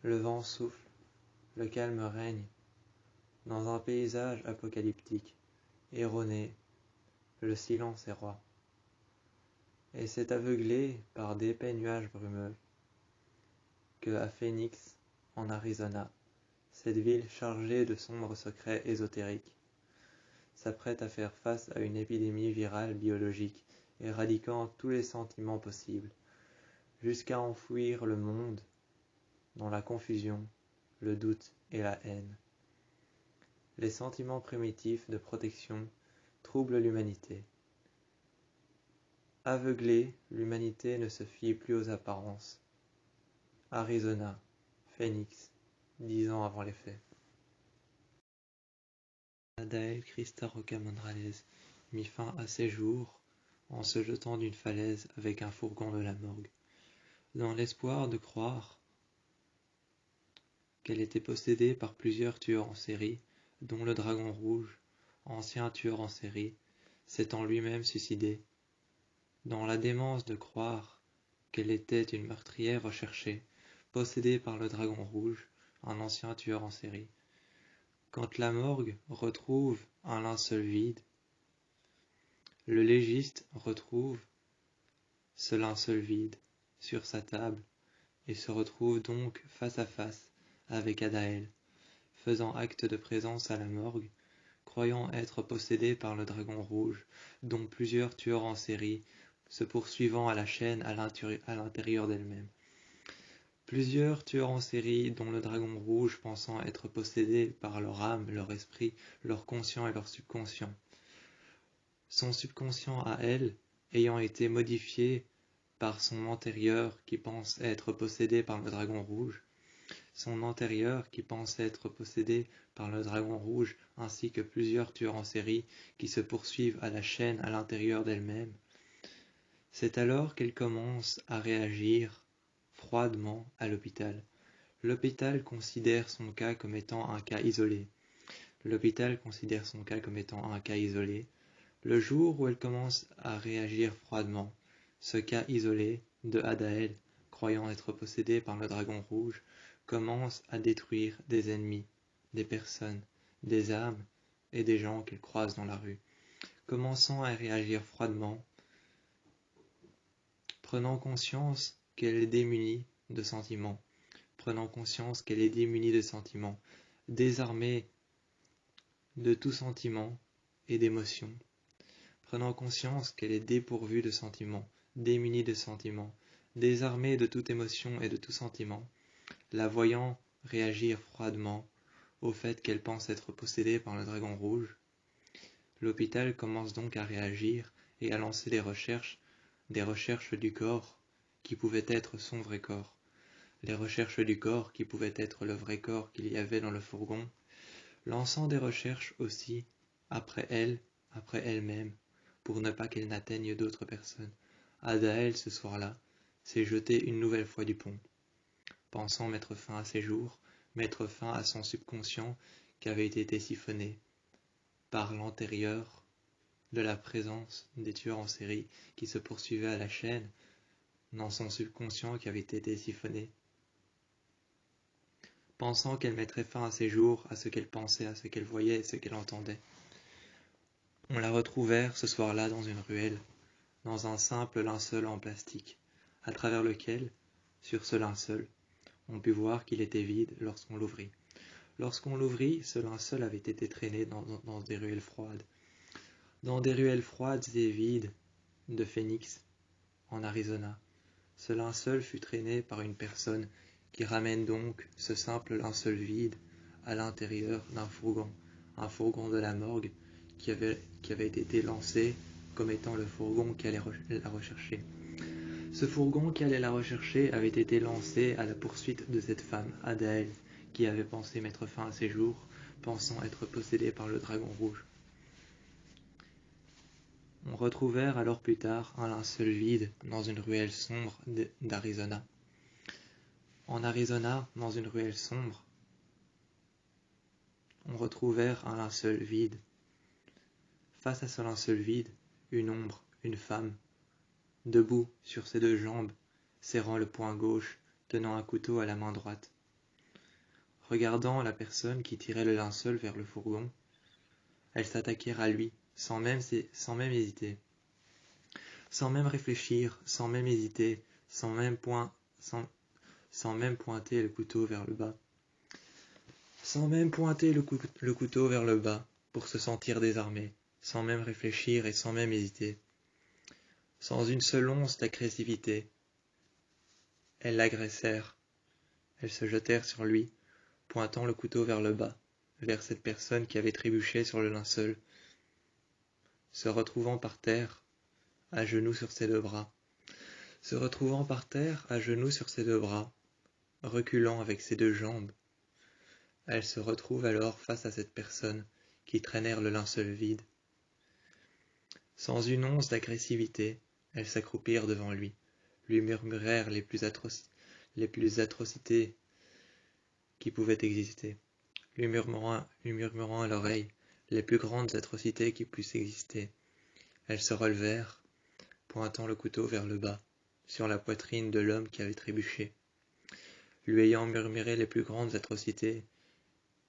Le vent souffle, le calme règne, dans un paysage apocalyptique, erroné, le silence est roi. Et c'est aveuglé par d'épais nuages brumeux que, à Phoenix, en Arizona, cette ville chargée de sombres secrets ésotériques s'apprête à faire face à une épidémie virale biologique éradiquant tous les sentiments possibles, jusqu'à enfouir le monde dans la confusion, le doute et la haine. Les sentiments primitifs de protection troublent l'humanité. Aveuglée, l'humanité ne se fie plus aux apparences. Arizona, Phoenix, 10 ans avant les faits. Adael Christa Roca Monrales mit fin à ses jours en se jetant d'une falaise avec un fourgon de la morgue, dans l'espoir de croire qu'elle était possédée par plusieurs tueurs en série, dont le Dragon Rouge, ancien tueur en série, s'étant lui-même suicidé, dans la démence de croire qu'elle était une meurtrière recherchée, possédée par le Dragon Rouge, un ancien tueur en série. Quand la morgue retrouve un linceul vide, le légiste retrouve ce linceul vide sur sa table et se retrouve donc face à face avec Adael, faisant acte de présence à la morgue, croyant être possédé par le Dragon Rouge, dont plusieurs tueurs en série, se poursuivant à la chaîne à l'intérieur d'elle-même. Plusieurs tueurs en série, dont le Dragon Rouge, pensant être possédés par leur âme, leur esprit, leur conscient et leur subconscient. Son subconscient à elle, ayant été modifié par son antérieur qui pense être possédé par le Dragon Rouge, son antérieur qui pense être possédé par le Dragon Rouge, ainsi que plusieurs tueurs en série qui se poursuivent à la chaîne à l'intérieur d'elle-même. C'est alors qu'elle commence à réagir froidement à l'hôpital. L'hôpital considère son cas comme étant un cas isolé. L'hôpital considère son cas comme étant un cas isolé. Le jour où elle commence à réagir froidement, ce cas isolé de Adael, croyant être possédé par le Dragon Rouge, commence à détruire des ennemis, des personnes, des âmes et des gens qu'elle croise dans la rue. Commençant à réagir froidement, prenant conscience qu'elle est démunie de sentiments, désarmée de tout sentiment et d'émotion, prenant conscience qu'elle est dépourvue de sentiments, démunie de sentiments, désarmée de toute émotion et de tout sentiment, la voyant réagir froidement au fait qu'elle pense être possédée par le Dragon Rouge, l'hôpital commence donc à réagir et à lancer des recherches du corps qui pouvaient être son vrai corps, les recherches du corps qui pouvaient être le vrai corps qu'il y avait dans le fourgon, lançant des recherches aussi après elle-même, pour ne pas qu'elle n'atteigne d'autres personnes. Adael, ce soir-là, s'est jeté une nouvelle fois du pont, pensant mettre fin à ses jours, mettre fin à son subconscient qui avait été siphonné par l'antérieur de la présence des tueurs en série qui se poursuivaient à la chaîne dans son subconscient qui avait été siphonné, pensant qu'elle mettrait fin à ses jours, à ce qu'elle pensait, à ce qu'elle voyait et ce qu'elle entendait. On la retrouvèrent ce soir-là dans une ruelle, dans un simple linceul en plastique, à travers lequel, sur ce linceul, on put voir qu'il était vide lorsqu'on l'ouvrit. Lorsqu'on l'ouvrit, ce linceul avait été traîné dans des ruelles froides. Dans des ruelles froides et vides de Phoenix, en Arizona, ce linceul fut traîné par une personne qui ramène donc ce simple linceul vide à l'intérieur d'un fourgon, un fourgon de la morgue qui avait été lancé comme étant le fourgon qui allait la rechercher. Ce fourgon qui allait la rechercher avait été lancé à la poursuite de cette femme, Adael, qui avait pensé mettre fin à ses jours, pensant être possédée par le Dragon Rouge. On retrouvèrent alors plus tard un linceul vide dans une ruelle sombre d'Arizona. En Arizona, dans une ruelle sombre, on retrouvèrent un linceul vide. Face à ce linceul vide, une ombre, une femme, debout sur ses deux jambes, serrant le poing gauche, tenant un couteau à la main droite. Regardant la personne qui tirait le linceul vers le fourgon, elles s'attaquèrent à lui, sans même hésiter, sans même réfléchir, sans même hésiter, sans même pointer le couteau vers le bas, sans même pointer le couteau vers le bas pour se sentir désarmées, sans même réfléchir et sans même hésiter, sans une seule once d'agressivité. Elles l'agressèrent, elles se jetèrent sur lui, pointant le couteau vers le bas, vers cette personne qui avait trébuché sur le linceul, se retrouvant par terre, à genoux sur ses deux bras, reculant avec ses deux jambes. Elle se retrouve alors face à cette personne qui traînèrent le linceul vide. Sans une once d'agressivité, elles s'accroupirent devant lui murmurèrent les plus atrocités qui pouvaient exister, lui murmurant à l'oreille les plus grandes atrocités qui puissent exister. Elles se relevèrent, pointant le couteau vers le bas, sur la poitrine de l'homme qui avait trébuché, lui ayant murmuré les plus grandes atrocités,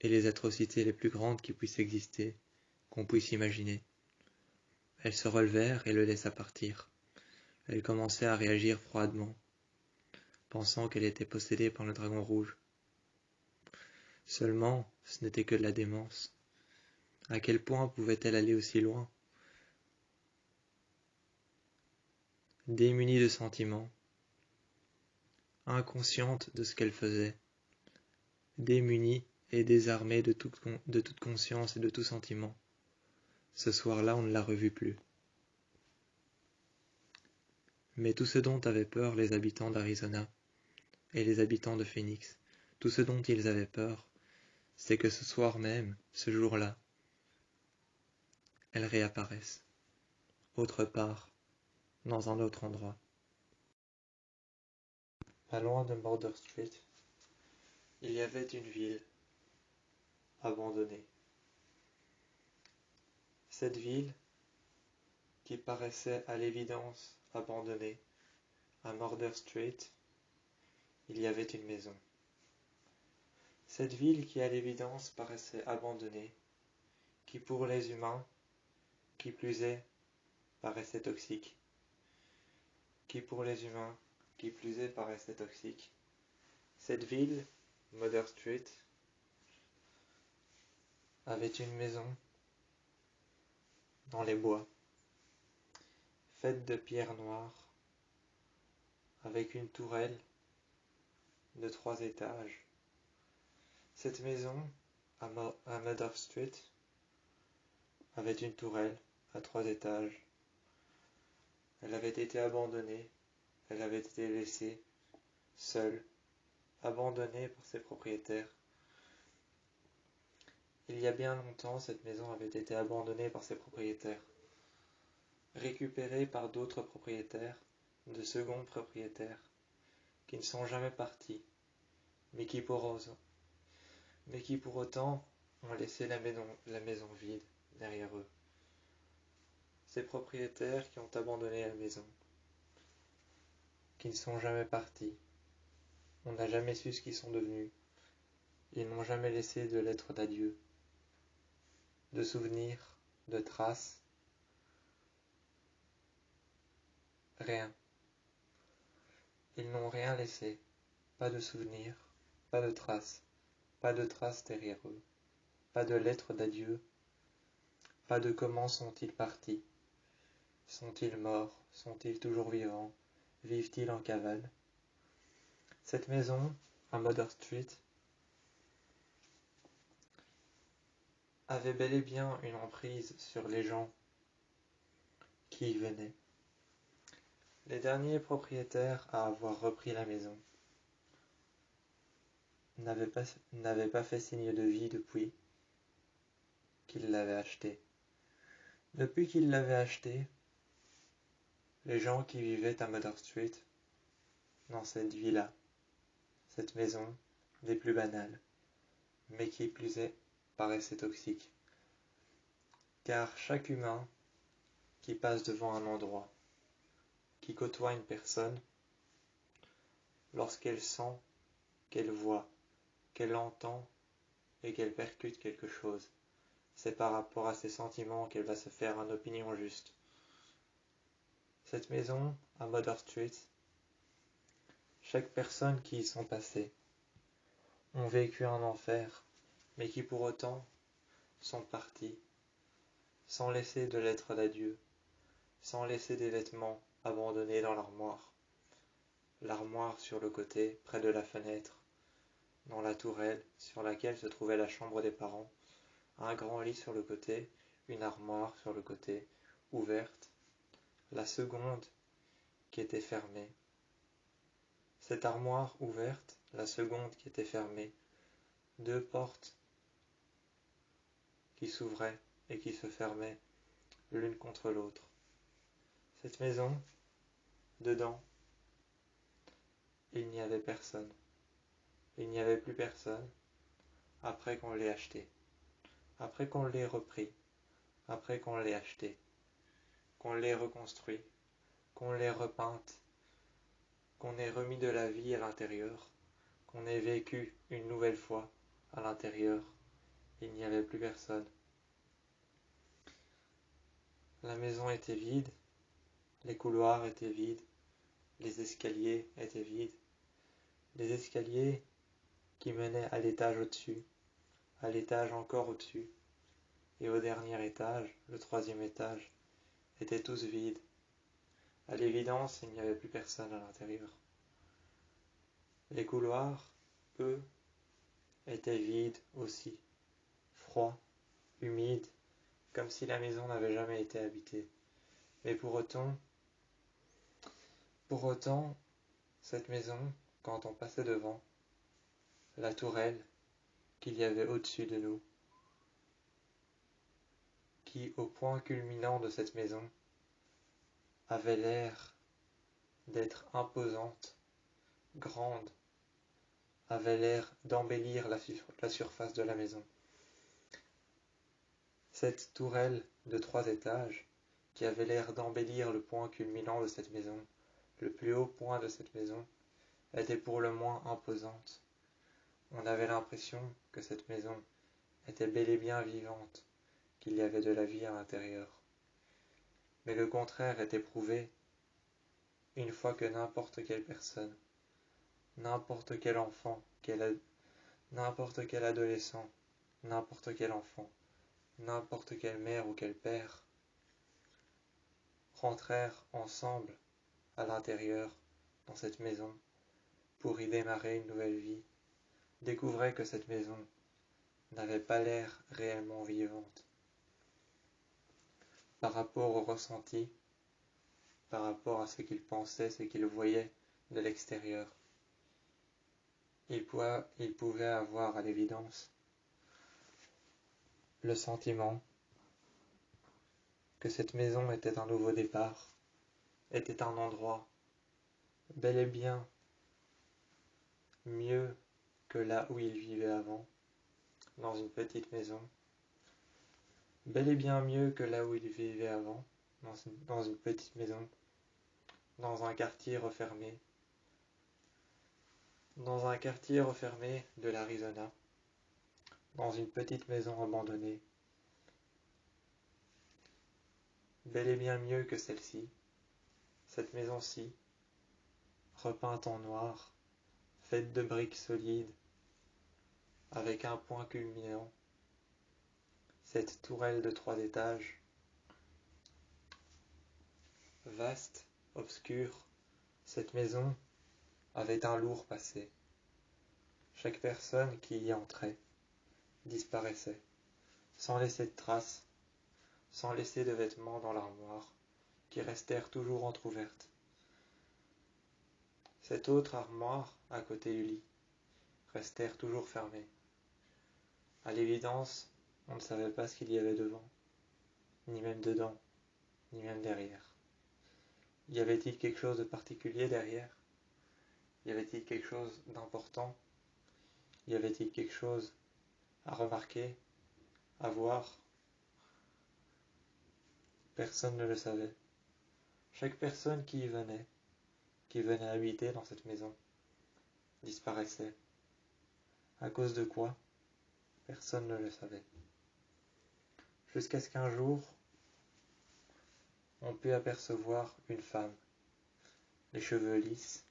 et les atrocités les plus grandes qui puissent exister, qu'on puisse imaginer. Elles se relevèrent et le laissa partir. Elle commençait à réagir froidement, pensant qu'elle était possédée par le dragon rouge. Seulement, ce n'était que de la démence. À quel point pouvait-elle aller aussi loin? Démunie de sentiments, inconsciente de ce qu'elle faisait, démunie et désarmée de toute conscience et de tout sentiment. Ce soir-là, on ne la revit plus. Mais tout ce dont avaient peur les habitants d'Arizona et les habitants de Phoenix, tout ce dont ils avaient peur, c'est que ce soir même, ce jour-là, elles réapparaissent, autre part, dans un autre endroit. Pas loin de Border Street, il y avait une ville abandonnée. Cette ville, qui paraissait à l'évidence abandonnée, à Border Street, il y avait une maison. Cette ville qui à l'évidence paraissait abandonnée, qui pour les humains, qui plus est, paraissait toxique, Cette ville, Border Street, avait une maison dans les bois, faite de pierres noires, avec une tourelle de 3 étages. Cette maison, à Border Street, avait une tourelle à 3 étages. Elle avait été abandonnée, elle avait été laissée seule, abandonnée par ses propriétaires. Il y a bien longtemps, cette maison avait été abandonnée par ses propriétaires, récupérée par d'autres propriétaires, de seconds propriétaires, qui ne sont jamais partis, mais qui pour autant ont laissé la maison vide derrière eux. Ces propriétaires qui ont abandonné la maison, qui ne sont jamais partis, on n'a jamais su ce qu'ils sont devenus, ils n'ont jamais laissé de lettres d'adieu, de souvenirs, de traces, rien. Ils n'ont rien laissé, pas de souvenirs, pas de traces derrière eux, pas de lettres d'adieu, pas de comment sont-ils partis. Sont-ils morts? Sont-ils toujours vivants? Vivent-ils en cavale? Cette maison, à Border Street, avait bel et bien une emprise sur les gens qui y venaient. Les derniers propriétaires à avoir repris la maison n'avaient pas fait signe de vie depuis qu'ils l'avaient achetée. Depuis qu'ils l'avaient achetée, les gens qui vivaient à Border Street, dans cette villa, cette maison des plus banales, mais qui plus est, paraissait toxique. Car chaque humain qui passe devant un endroit, qui côtoie une personne, lorsqu'elle sent, qu'elle voit, qu'elle entend et qu'elle percute quelque chose. C'est par rapport à ses sentiments qu'elle va se faire une opinion juste. Cette maison, à Mother Street, chaque personne qui y sont passées ont vécu un enfer, mais qui pour autant sont partis, sans laisser de lettres d'adieu, sans laisser des vêtements abandonnés dans l'armoire. L'armoire sur le côté, près de la fenêtre, dans la tourelle sur laquelle se trouvait la chambre des parents, un grand lit sur le côté, une armoire sur le côté, ouverte, la seconde qui était fermée. Cette armoire ouverte, la seconde qui était fermée, deux portes qui s'ouvraient et qui se fermaient l'une contre l'autre. Cette maison, dedans, il n'y avait personne. Il n'y avait plus personne après qu'on l'ait acheté, après qu'on l'ait repris, après qu'on l'ait acheté, qu'on l'ait reconstruit, qu'on l'ait repeinte, qu'on ait remis de la vie à l'intérieur, qu'on ait vécu une nouvelle fois à l'intérieur. Il n'y avait plus personne. La maison était vide, les couloirs étaient vides, les escaliers étaient vides, les escaliers qui menaient à l'étage au-dessus, à l'étage encore au-dessus, et au dernier étage, le troisième étage, étaient tous vides. À l'évidence, il n'y avait plus personne à l'intérieur. Les couloirs, eux, étaient vides aussi, froids, humides, comme si la maison n'avait jamais été habitée. Mais pour autant, cette maison, quand on passait devant, la tourelle qu'il y avait au-dessus de nous, qui, au point culminant de cette maison, avait l'air d'être imposante, grande, avait l'air d'embellir la surface de la maison. Cette tourelle de 3 étages, qui avait l'air d'embellir le point culminant de cette maison, le plus haut point de cette maison, était pour le moins imposante. On avait l'impression que cette maison était bel et bien vivante, qu'il y avait de la vie à l'intérieur. Mais le contraire était prouvé une fois que n'importe quelle personne, n'importe quel enfant, n'importe quel adolescent, n'importe quel enfant, n'importe quelle mère ou quel père rentrèrent ensemble à l'intérieur dans cette maison pour y démarrer une nouvelle vie, découvraient que cette maison n'avait pas l'air réellement vivante par rapport au ressenti, par rapport à ce qu'ils pensaient, ce qu'ils voyaient de l'extérieur. Ils pouvaient avoir à l'évidence le sentiment que cette maison était un nouveau départ, était un endroit bel et bien mieux que là où ils vivaient avant, dans une petite maison, bel et bien mieux que là où ils vivaient avant, dans une petite maison, dans un quartier refermé de l'Arizona, dans une petite maison abandonnée, bel et bien mieux que celle-ci, cette maison-ci, repeinte en noir, faite de briques solides, avec un point culminant, cette tourelle de 3 étages, vaste, obscure, cette maison avait un lourd passé. Chaque personne qui y entrait disparaissait, sans laisser de traces, sans laisser de vêtements dans l'armoire, qui restèrent toujours entr'ouvertes. Cette autre armoire, à côté du lit, restèrent toujours fermées. À l'évidence, on ne savait pas ce qu'il y avait devant, ni même dedans, ni même derrière. Y avait-il quelque chose de particulier derrière? Y avait-il quelque chose d'important? Y avait-il quelque chose à remarquer, à voir? Personne ne le savait. Chaque personne qui venait habiter dans cette maison, disparaissait. À cause de quoi? Personne ne le savait. Jusqu'à ce qu'un jour, on put apercevoir une femme, les cheveux lisses,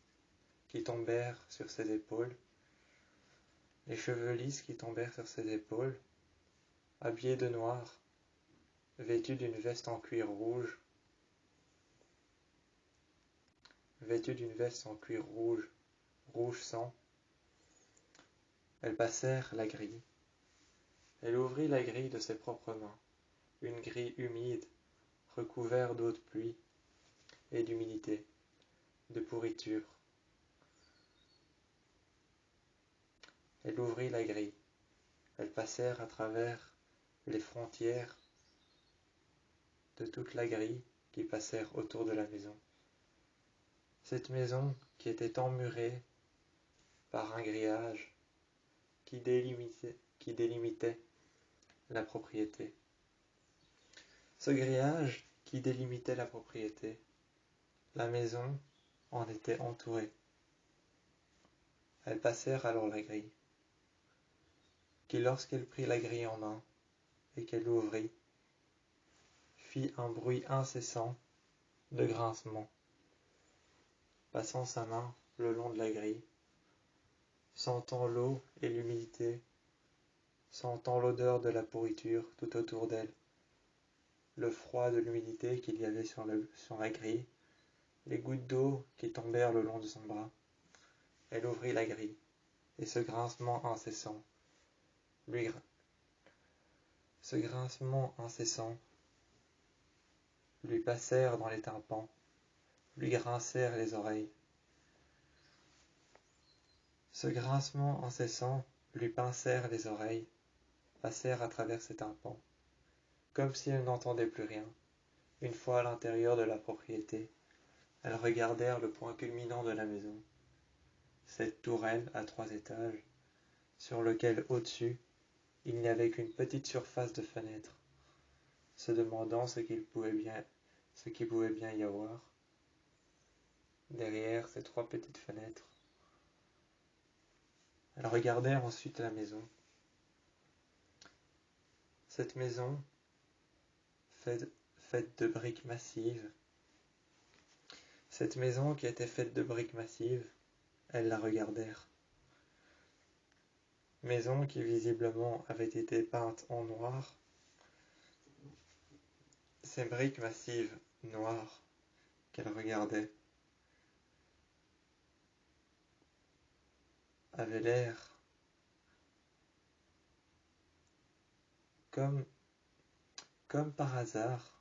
qui tombèrent sur ses épaules, habillée de noir, vêtue d'une veste en cuir rouge, rouge sang. Elles passèrent la grille. Elle ouvrit la grille de ses propres mains, une grille humide, recouverte d'eau de pluie et d'humidité, de pourriture. Elle ouvrit la grille. Elles passèrent à travers les frontières de toute la grille qui passèrent autour de la maison. Cette maison qui était emmurée par un grillage qui délimitait la propriété. Ce grillage qui délimitait la propriété, la maison en était entourée. Elles passèrent alors la grille, qui lorsqu'elle prit la grille en main et qu'elle l'ouvrit, fit un bruit incessant de grincement, passant sa main le long de la grille, sentant l'eau et l'humidité, sentant l'odeur de la pourriture tout autour d'elle, le froid de l'humidité qu'il y avait sur la grille, les gouttes d'eau qui tombèrent le long de son bras. Elle ouvrit la grille, et ce grincement incessant lui passèrent dans les tympans, lui grincèrent les oreilles. Ce grincement incessant lui pincèrent les oreilles, passèrent à travers ses tympans, comme si elles n'entendaient plus rien. Une fois à l'intérieur de la propriété, elles regardèrent le point culminant de la maison, cette tourelle à 3 étages, sur lequel au-dessus, il n'y avait qu'une petite surface de fenêtre, se demandant ce qui pouvait bien y avoir derrière ces 3 petites fenêtres. Elles regardèrent ensuite la maison. Cette maison, faite de briques massives, cette maison qui était faite de briques massives, elles la regardèrent. Maison qui visiblement avait été peinte en noir. Ces briques massives noires qu'elles regardaient avaient l'air comme par hasard,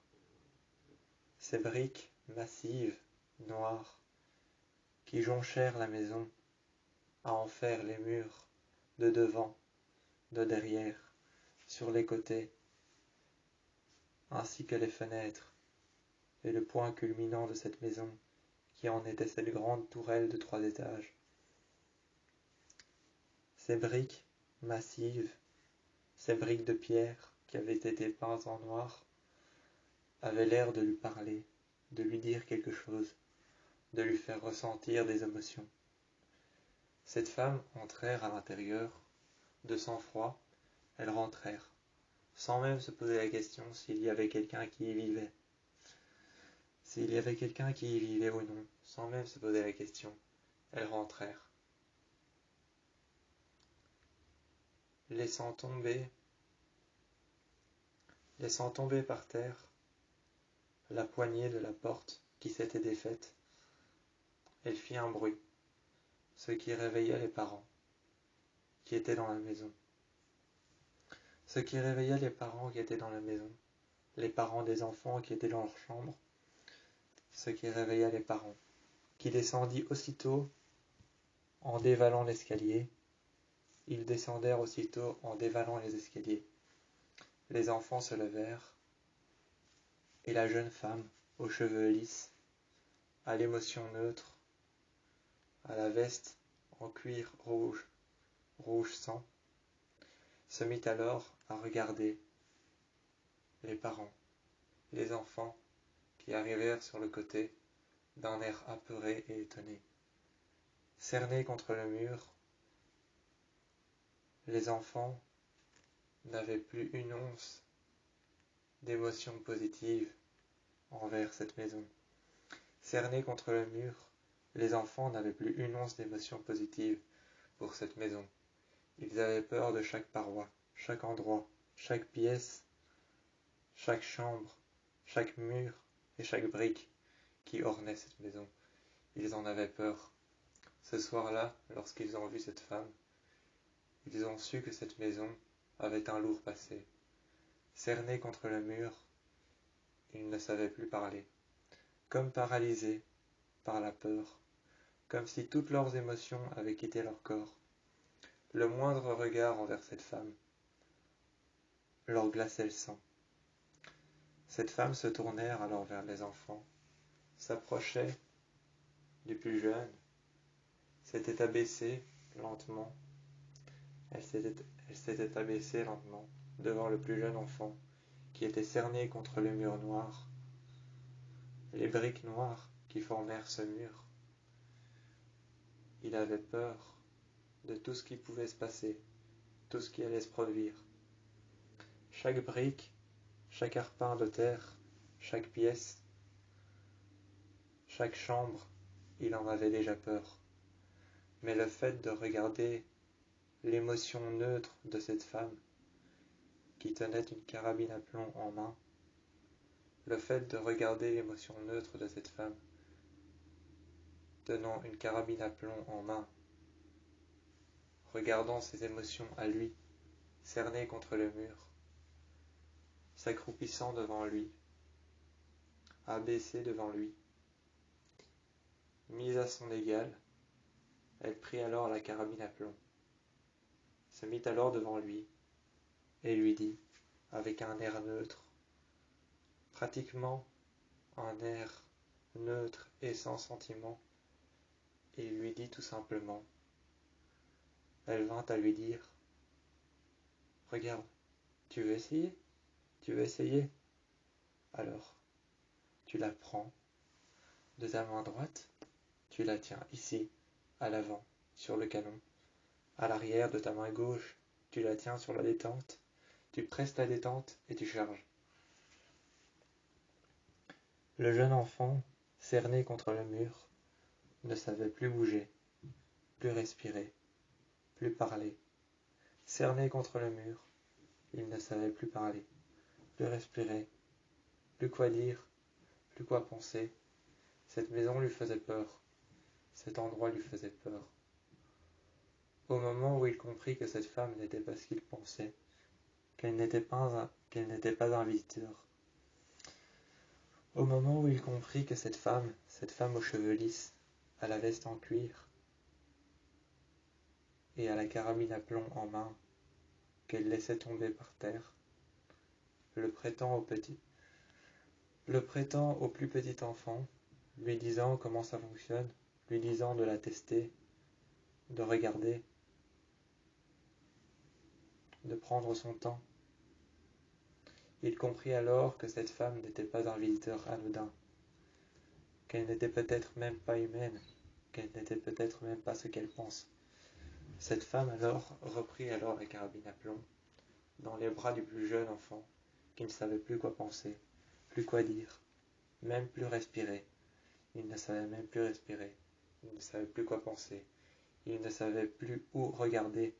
ces briques massives noires qui jonchèrent la maison à en faire les murs de devant, de derrière, sur les côtés, ainsi que les fenêtres et le point culminant de cette maison qui en était cette grande tourelle de 3 étages. Ces briques massives, ces briques de pierre qui avaient été peintes en noir, avaient l'air de lui parler, de lui dire quelque chose, de lui faire ressentir des émotions. Cette femme entrèrent à l'intérieur, de sang-froid, elles rentrèrent, sans même se poser la question s'il y avait quelqu'un qui y vivait. S'il y avait quelqu'un qui y vivait ou non, sans même se poser la question, elles rentrèrent. Laissant tomber par terre la poignée de la porte qui s'était défaite, elle fit un bruit, ce qui réveilla les parents qui étaient dans la maison. Les parents des enfants qui étaient dans leur chambre, ce qui réveilla les parents, qui descendit aussitôt en dévalant l'escalier. Ils descendèrent aussitôt en dévalant les escaliers. Les enfants se levèrent, et la jeune femme, aux cheveux lisses, à l'émotion neutre, à la veste en cuir rouge sang, se mit alors à regarder les parents, les enfants qui arrivèrent sur le côté d'un air apeuré et étonné. Cernés contre le mur, les enfants n'avaient plus une once d'émotion positive envers cette maison. Cernés contre le mur, les enfants n'avaient plus une once d'émotion positive pour cette maison. Ils avaient peur de chaque paroi, chaque endroit, chaque pièce, chaque chambre, chaque mur et chaque brique qui ornait cette maison. Ils en avaient peur. Ce soir-là, lorsqu'ils ont vu cette femme, ils ont su que cette maison avait un lourd passé. Cernés contre le mur, ils ne savaient plus parler, comme paralysés par la peur, comme si toutes leurs émotions avaient quitté leur corps. Le moindre regard envers cette femme leur glaçait le sang. Cette femme se tournèrent alors vers les enfants, s'approchait du plus jeune, s'était abaissée lentement. Elle s'était abaissée lentement devant le plus jeune enfant, qui était cerné contre le mur noir, les briques noires qui formèrent ce mur. Il avait peur de tout ce qui pouvait se passer, tout ce qui allait se produire. Chaque brique, chaque arpin de terre, chaque pièce, chaque chambre, il en avait déjà peur. Mais le fait de regarder l'émotion neutre de cette femme, qui tenait une carabine à plomb en main, le fait de regarder l'émotion neutre de cette femme, tenant une carabine à plomb en main, regardant ses émotions à lui, cernées contre le mur, s'accroupissant devant lui, abaissée devant lui, mise à son égal, elle prit alors la carabine à plomb, se mit alors devant lui, et lui dit, avec un air neutre, pratiquement un air neutre et sans sentiment, il lui dit tout simplement, elle vint à lui dire, regarde, tu veux essayer? Tu veux essayer? Alors, tu la prends de ta main droite, tu la tiens ici, à l'avant, sur le canon. À l'arrière de ta main gauche, tu la tiens sur la détente, tu presses la détente et tu charges. Le jeune enfant, cerné contre le mur, ne savait plus bouger, plus respirer, plus parler. Cerné contre le mur, il ne savait plus parler, plus respirer, plus quoi dire, plus quoi penser. Cette maison lui faisait peur, cet endroit lui faisait peur. Au moment où il comprit que cette femme n'était pas ce qu'il pensait, qu'elle n'était pas un visiteur, au moment où il comprit que cette femme aux cheveux lisses, à la veste en cuir et à la carabine à plomb en main, qu'elle laissait tomber par terre, le prêtant au plus petit enfant, lui disant comment ça fonctionne, lui disant de la tester, de regarder, de prendre son temps. Il comprit alors que cette femme n'était pas un visiteur anodin, qu'elle n'était peut-être même pas humaine, qu'elle n'était peut-être même pas ce qu'elle pense. Cette femme alors reprit alors la carabine à plomb dans les bras du plus jeune enfant, qui ne savait plus quoi penser, plus quoi dire, même plus respirer. Il ne savait même plus respirer, il ne savait plus quoi penser, il ne savait plus où regarder,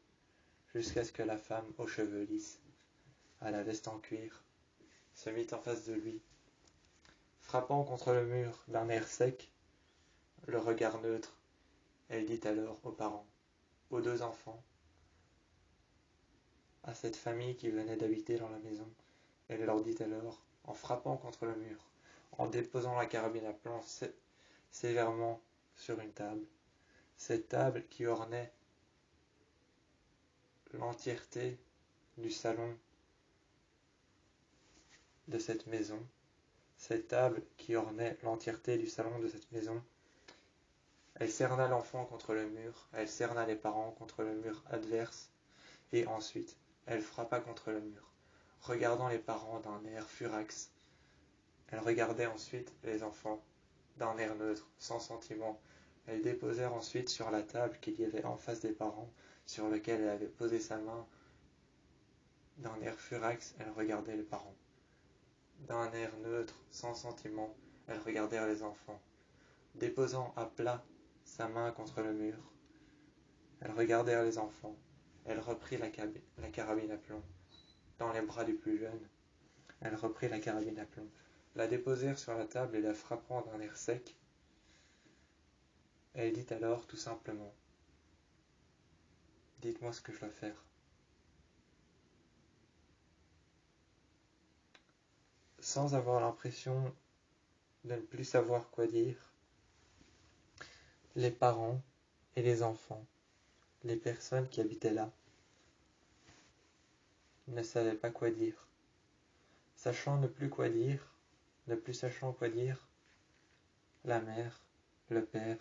jusqu'à ce que la femme aux cheveux lisses, à la veste en cuir, se mit en face de lui, frappant contre le mur d'un air sec, le regard neutre. Elle dit alors aux parents, aux deux enfants, à cette famille qui venait d'habiter dans la maison, elle leur dit alors, en frappant contre le mur, en déposant la carabine à plomb sévèrement sur une table, cette table qui ornait l'entièreté du salon de cette maison, cette table qui ornait l'entièreté du salon de cette maison. Elle cerna l'enfant contre le mur, elle cerna les parents contre le mur adverse, et ensuite elle frappa contre le mur, regardant les parents d'un air furax. Elle regardait ensuite les enfants d'un air neutre, sans sentiment. Elles déposèrent ensuite sur la table qu'il y avait en face des parents, sur laquelle elle avait posé sa main, D'un air furax, elles regardaient les parents. D'un air neutre, sans sentiment, elles regardèrent les enfants. Déposant à plat sa main contre le mur, elles regardèrent les enfants. Elle reprit la carabine à plomb. Dans les bras du plus jeune, elle reprit la carabine à plomb. La déposèrent sur la table et la frappant d'un air sec, elle dit alors tout simplement: « Dites-moi ce que je dois faire. » Sans avoir l'impression de ne plus savoir quoi dire, les parents et les enfants, les personnes qui habitaient là, ne savaient pas quoi dire. Sachant ne plus quoi dire, ne plus sachant quoi dire, la mère, le père,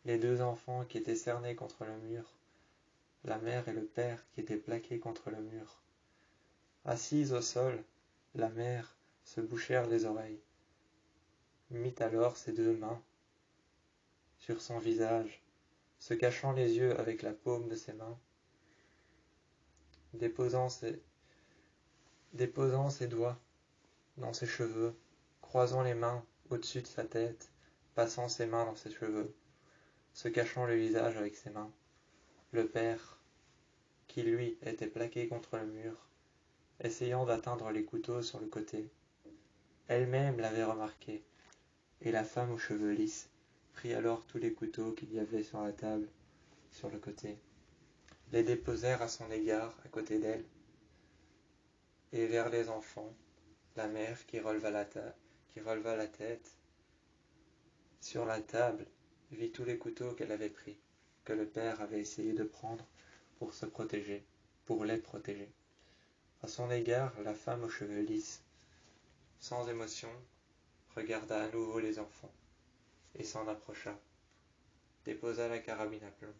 les deux enfants qui étaient cernés contre le mur, la mère et le père qui étaient plaqués contre le mur. Assise au sol, la mère se bouchèrent les oreilles, mit alors ses deux mains sur son visage, se cachant les yeux avec la paume de ses mains, déposant ses doigts dans ses cheveux, croisant les mains au-dessus de sa tête, passant ses mains dans ses cheveux, se cachant le visage avec ses mains. Le père, qui lui était plaqué contre le mur, essayant d'atteindre les couteaux sur le côté. Elle-même l'avait remarqué, et la femme aux cheveux lisses prit alors tous les couteaux qu'il y avait sur la table, sur le côté, les déposèrent à son égard à côté d'elle, et vers les enfants, la mère qui releva la tête, sur la table, vit tous les couteaux qu'elle avait pris, que le père avait essayé de prendre pour se protéger, pour les protéger. À son égard, la femme aux cheveux lisses, sans émotion, regarda à nouveau les enfants, et s'en approcha, déposa la carabine à plomb.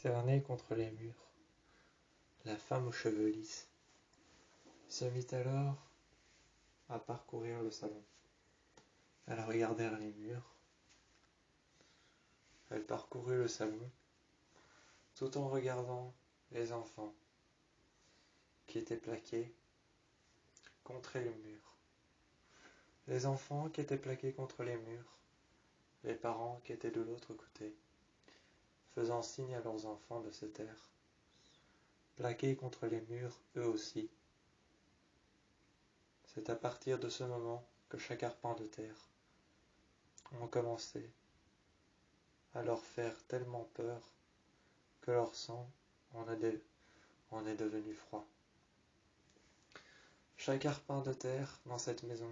Cernée contre les murs, la femme aux cheveux lisses se mit alors à parcourir le salon. Elle regardait les murs, elle parcourut le salon, tout en regardant les enfants qui étaient plaqués contre le mur. Les enfants qui étaient plaqués contre les murs, les parents qui étaient de l'autre côté, faisant signe à leurs enfants de se taire, plaqués contre les murs eux aussi. C'est à partir de ce moment que chaque arpent de terre ont commencé à leur faire tellement peur que leur sang en est devenu froid. Chaque arpent de terre dans cette maison,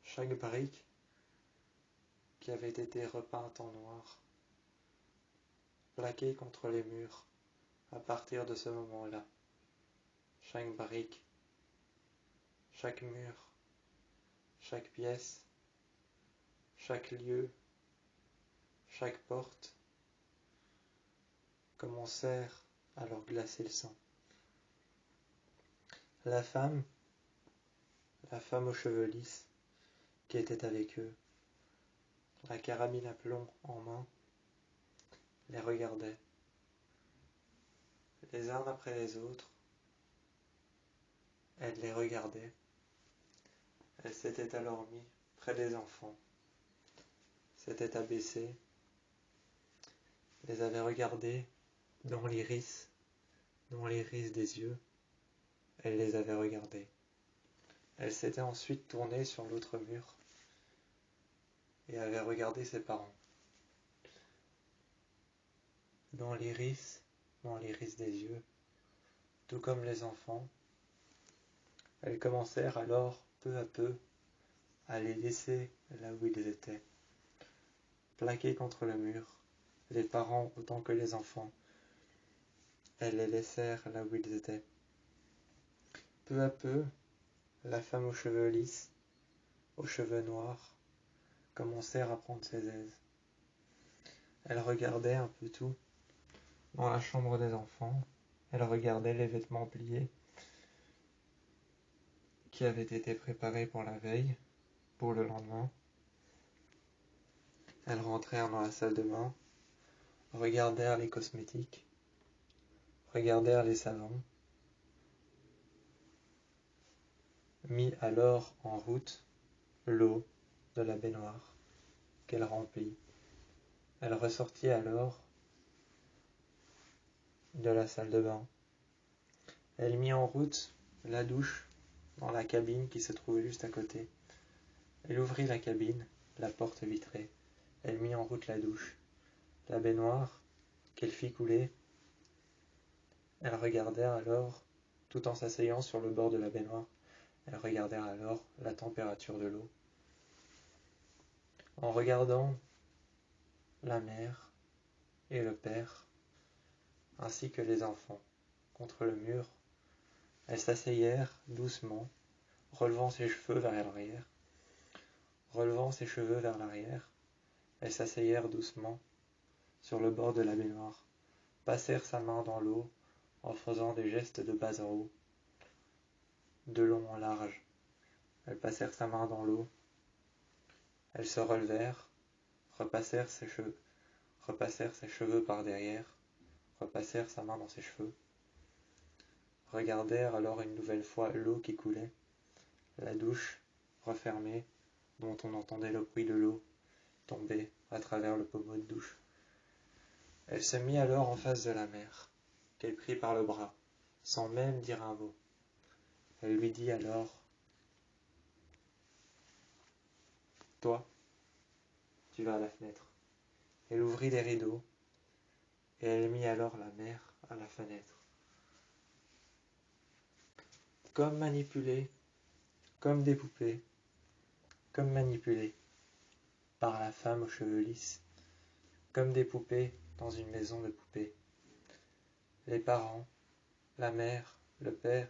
chaque brique qui avait été repeinte en noir, plaquée contre les murs, à partir de ce moment-là, chaque brique, chaque mur, chaque pièce, chaque lieu, chaque porte, commencèrent à leur glacer le sang. La femme aux cheveux lisses, qui était avec eux, la carabine à plomb en main, les regardait, les uns après les autres. Elle les regardait. Elle s'était alors mise près des enfants, s'était abaissée, les avait regardés dans l'iris des yeux. Elle les avait regardés. Elle s'était ensuite tournée sur l'autre mur et avait regardé ses parents. Dans l'iris des yeux, tout comme les enfants, elles commencèrent alors peu à peu à les laisser là où ils étaient, plaqués contre le mur, les parents autant que les enfants. Elles les laissèrent là où ils étaient. Peu à peu, la femme aux cheveux lisses, aux cheveux noirs, commencèrent à prendre ses aises. Elle regardait un peu tout dans la chambre des enfants. Elle regardait les vêtements pliés qui avaient été préparés pour la veille, pour le lendemain. Elles rentrèrent dans la salle de bain, regardèrent les cosmétiques, regardèrent les savons, mit alors en route l'eau de la baignoire qu'elle remplit. Elle ressortit alors de la salle de bain. Elle mit en route la douche dans la cabine qui se trouvait juste à côté. Elle ouvrit la cabine, la porte vitrée. Elle mit en route la douche. La baignoire qu'elle fit couler. Elles regardèrent alors, tout en s'asseyant sur le bord de la baignoire, elles regardèrent alors la température de l'eau. En regardant la mère et le père, ainsi que les enfants, contre le mur, elles s'asseyèrent doucement, relevant ses cheveux vers l'arrière. Relevant ses cheveux vers l'arrière, elles s'asseyèrent doucement sur le bord de la baignoire, passèrent sa main dans l'eau en faisant des gestes de bas en haut, de long en large. Elles passèrent sa main dans l'eau, elles se relevèrent, repassèrent ses cheveux par derrière, repassèrent sa main dans ses cheveux, regardèrent alors une nouvelle fois l'eau qui coulait, la douche refermée, dont on entendait le bruit de l'eau tomber à travers le pommeau de douche. Elle se mit alors en face de la mère, qu'elle prit par le bras, sans même dire un mot. Elle lui dit alors : « Toi, tu vas à la fenêtre. » Elle ouvrit les rideaux, et elle mit alors la mère à la fenêtre. Comme manipulée, comme des poupées, comme manipulées par la femme aux cheveux lisses, comme des poupées dans une maison de poupées. Les parents, la mère, le père,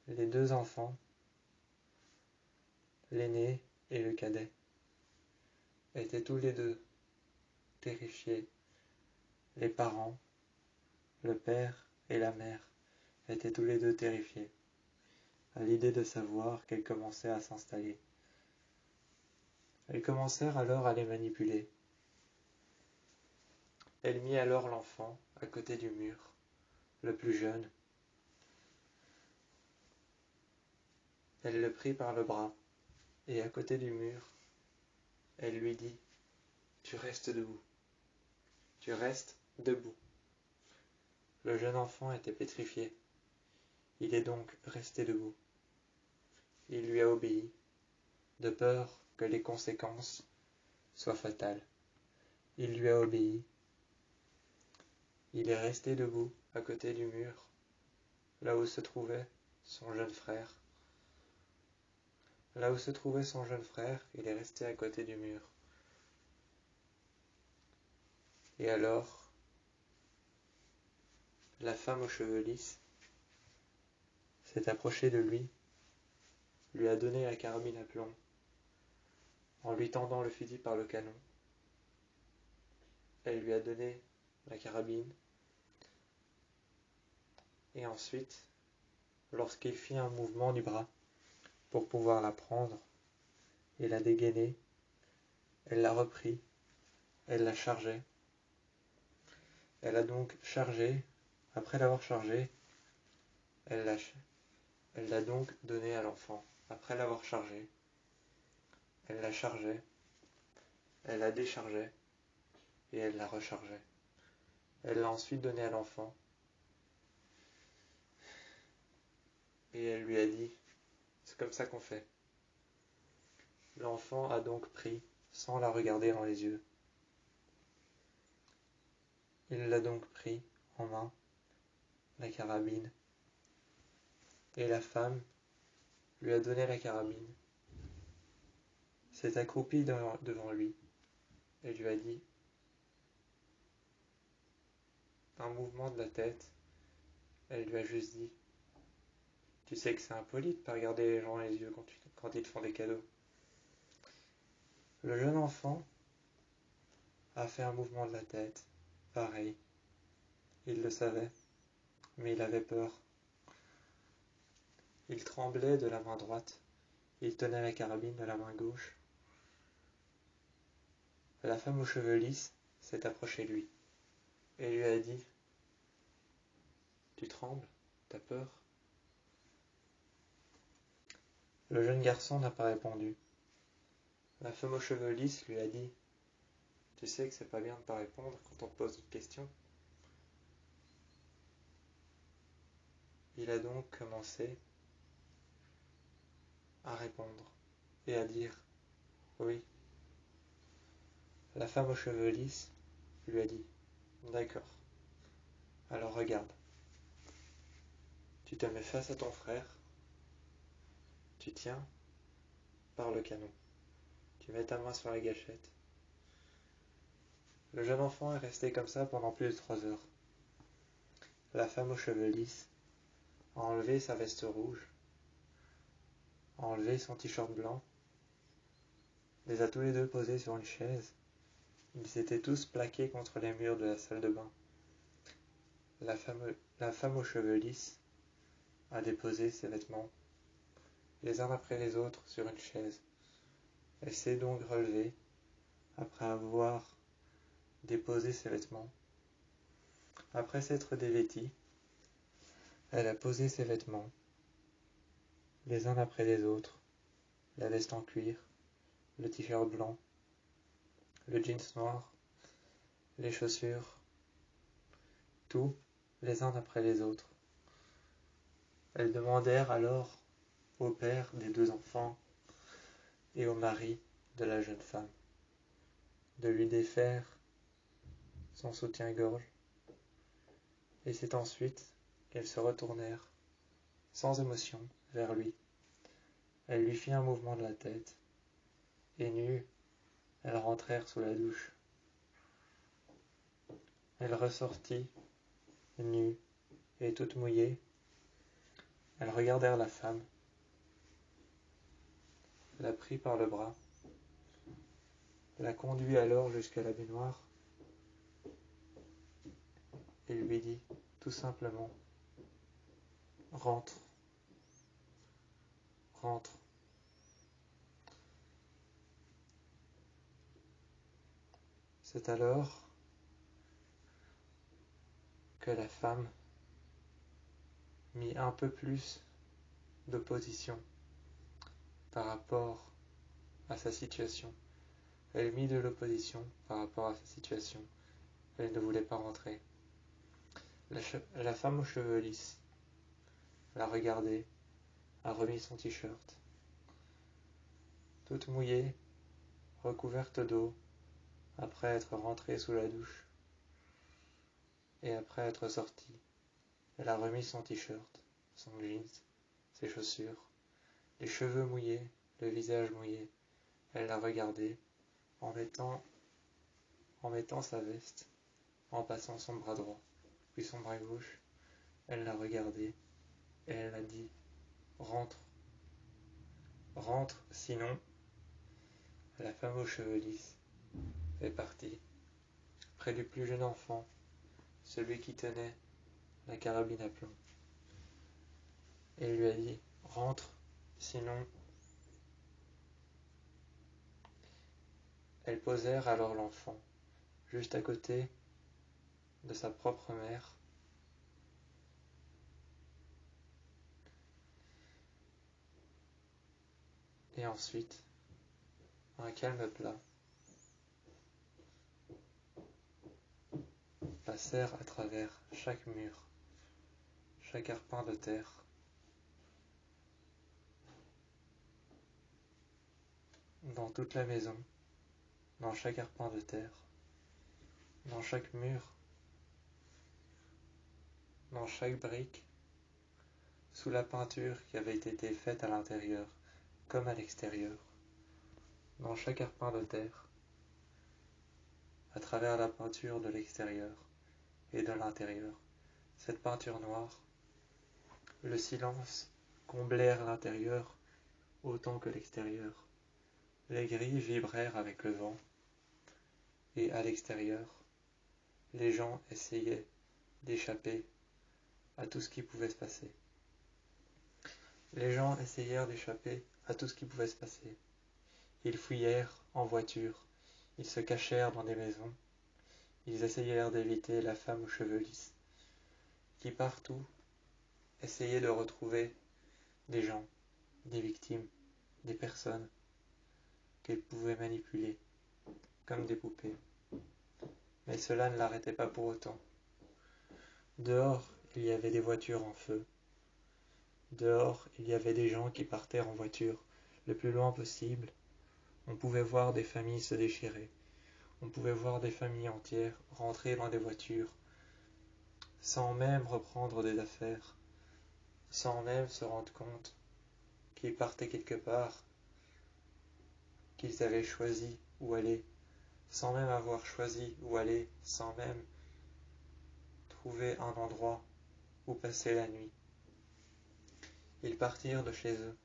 les deux enfants, l'aîné et le cadet, étaient tous les deux terrifiés. Les parents, le père et la mère étaient tous les deux terrifiés à l'idée de savoir qu'elle commençait à s'installer. Elles commencèrent alors à les manipuler. Elle mit alors l'enfant à côté du mur, le plus jeune. Elle le prit par le bras, et à côté du mur, elle lui dit : « Tu restes debout. Tu restes debout. » Le jeune enfant était pétrifié. Il est donc resté debout. Il lui a obéi, de peur que les conséquences soient fatales. Il lui a obéi. Il est resté debout à côté du mur, là où se trouvait son jeune frère. Là où se trouvait son jeune frère, il est resté à côté du mur. Et alors, la femme aux cheveux lisses s'est approchée de lui a donné la carabine à plomb, en lui tendant le fusil par le canon. Elle lui a donné la carabine, et ensuite, lorsqu'il fit un mouvement du bras pour pouvoir la prendre et la dégainer, elle l'a repris, elle l'a chargé. Elle a donc chargé, après l'avoir chargé, elle l'a donc donné à l'enfant. Après l'avoir chargé, elle l'a chargé, elle l'a déchargé et elle l'a rechargé. Elle l'a ensuite donné à l'enfant et elle lui a dit : « C'est comme ça qu'on fait. » L'enfant a donc pris, sans la regarder dans les yeux. Il l'a donc pris en main, la carabine, et la femme lui a donné la carabine, s'est accroupie devant lui et lui a dit, un mouvement de la tête, elle lui a juste dit : « Tu sais que c'est impoli de ne pas regarder les gens dans les yeux quand ils te font des cadeaux. » Le jeune enfant a fait un mouvement de la tête, pareil. Il le savait, mais il avait peur. Il tremblait de la main droite. Il tenait la carabine de la main gauche. La femme aux cheveux lisses s'est approchée de lui et lui a dit : « Tu trembles ? T'as peur ? Le jeune garçon n'a pas répondu. La femme aux cheveux lisses lui a dit « Tu sais que c'est pas bien de pas répondre quand on te pose une question ?» Il a donc commencé à répondre et à dire « Oui ». La femme aux cheveux lisses lui a dit « D'accord, alors regarde. Tu te mets face à ton frère, tu tiens par le canon, tu mets ta main sur la gâchette. » Le jeune enfant est resté comme ça pendant plus de 3 heures. La femme aux cheveux lisses a enlevé sa veste rouge, a enlevé son t-shirt blanc, les a tous les deux posés sur une chaise. Ils étaient tous plaqués contre les murs de la salle de bain. La femme aux cheveux lisses a déposé ses vêtements, les uns après les autres, sur une chaise. Elle s'est donc relevée, après avoir déposé ses vêtements. Après s'être dévêtie, elle a posé ses vêtements, les uns après les autres, la veste en cuir, le t-shirt blanc, le jeans noir, les chaussures, tout, les uns après les autres. Elles demandèrent alors au père des 2 enfants et au mari de la jeune femme de lui défaire son soutien-gorge, et c'est ensuite qu'elles se retournèrent, sans émotion, vers lui. Elle lui fit un mouvement de la tête, et nues, elles rentrèrent sous la douche. Elle ressortit, nue et toute mouillée. Elles regardèrent la femme, la prit par le bras, la conduit alors jusqu'à la baignoire, et lui dit tout simplement « Rentre, rentre ». C'est alors que la femme mit un peu plus d'opposition par rapport à sa situation. Elle mit de l'opposition par rapport à sa situation. Elle ne voulait pas rentrer. La femme aux cheveux lisses l'a regardée, a remis son t-shirt. Toute mouillée, recouverte d'eau, après être rentrée sous la douche, et après être sortie, elle a remis son t-shirt, son jeans, ses chaussures, les cheveux mouillés, le visage mouillé. Elle l'a regardé en mettant sa veste, en passant son bras droit, puis son bras gauche. Elle l'a regardé et elle a dit « Rentre, rentre, sinon… » La femme aux cheveux lisses est partie, près du plus jeune enfant, celui qui tenait la carabine à plomb, et lui a dit « Rentre, sinon… » Elles posèrent alors l'enfant, juste à côté de sa propre mère, et ensuite, un calme plat, passèrent à travers chaque mur, chaque arpin de terre, dans toute la maison, dans chaque arpin de terre, dans chaque mur, dans chaque brique, sous la peinture qui avait été faite à l'intérieur comme à l'extérieur, dans chaque arpin de terre, à travers la peinture de l'extérieur et de l'intérieur. Cette peinture noire, le silence comblèrent l'intérieur autant que l'extérieur. Les grilles vibrèrent avec le vent, et à l'extérieur, les gens essayaient d'échapper à tout ce qui pouvait se passer. Les gens essayèrent d'échapper à tout ce qui pouvait se passer. Ils fouillèrent en voiture, ils se cachèrent dans des maisons, ils essayèrent d'éviter la femme aux cheveux lisses, qui partout essayait de retrouver des gens, des victimes, des personnes qu'elle pouvait manipuler, comme des poupées. Mais cela ne l'arrêtait pas pour autant. Dehors, il y avait des voitures en feu. Dehors, il y avait des gens qui partaient en voiture le plus loin possible. On pouvait voir des familles se déchirer. On pouvait voir des familles entières rentrer dans des voitures, sans même reprendre des affaires, sans même se rendre compte qu'ils partaient quelque part, qu'ils avaient choisi où aller, sans même avoir choisi où aller, sans même trouver un endroit où passer la nuit. Ils partirent de chez eux.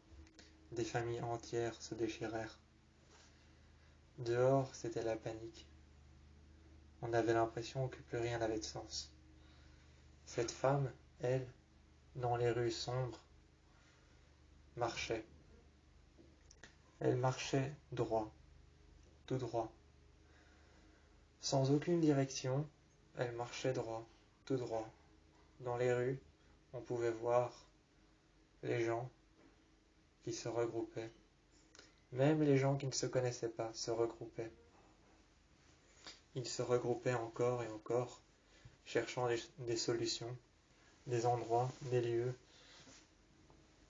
Des familles entières se déchirèrent. Dehors, c'était la panique. On avait l'impression que plus rien n'avait de sens. Cette femme, elle, dans les rues sombres, marchait. Elle marchait droit, tout droit. Sans aucune direction, elle marchait droit, tout droit. Dans les rues, on pouvait voir les gens qui se regroupaient. Même les gens qui ne se connaissaient pas se regroupaient. Ils se regroupaient encore et encore, cherchant des solutions, des endroits, des lieux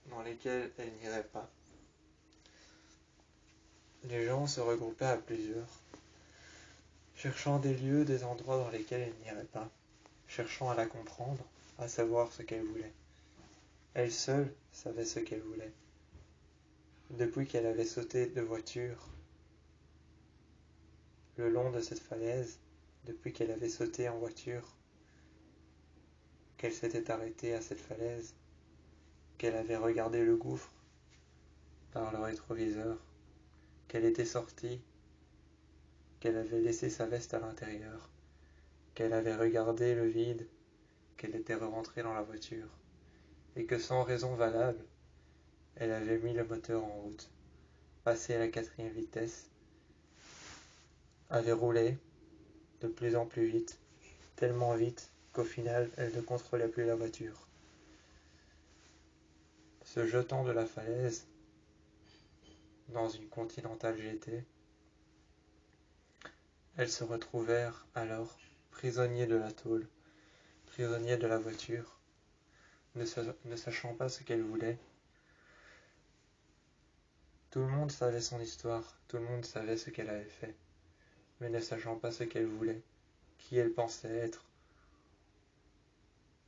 dans lesquels elle n'irait pas. Les gens se regroupaient à plusieurs, cherchant des lieux, des endroits dans lesquels elle n'irait pas, cherchant à la comprendre, à savoir ce qu'elle voulait. Elle seule savait ce qu'elle voulait. Depuis qu'elle avait sauté de voiture le long de cette falaise, depuis qu'elle avait sauté en voiture, qu'elle s'était arrêtée à cette falaise, qu'elle avait regardé le gouffre par le rétroviseur, qu'elle était sortie, qu'elle avait laissé sa veste à l'intérieur, qu'elle avait regardé le vide, qu'elle était rentrée dans la voiture, et que sans raison valable, elle avait mis le moteur en route, passé à la 4e vitesse, avait roulé de plus en plus vite, tellement vite qu'au final, elle ne contrôlait plus la voiture. Se jetant de la falaise dans une Continental GT, elles se retrouvèrent alors prisonniers de la tôle, prisonniers de la voiture, ne sachant pas ce qu'elles voulaient. Tout le monde savait son histoire, tout le monde savait ce qu'elle avait fait, mais ne sachant pas ce qu'elle voulait, qui elle pensait être,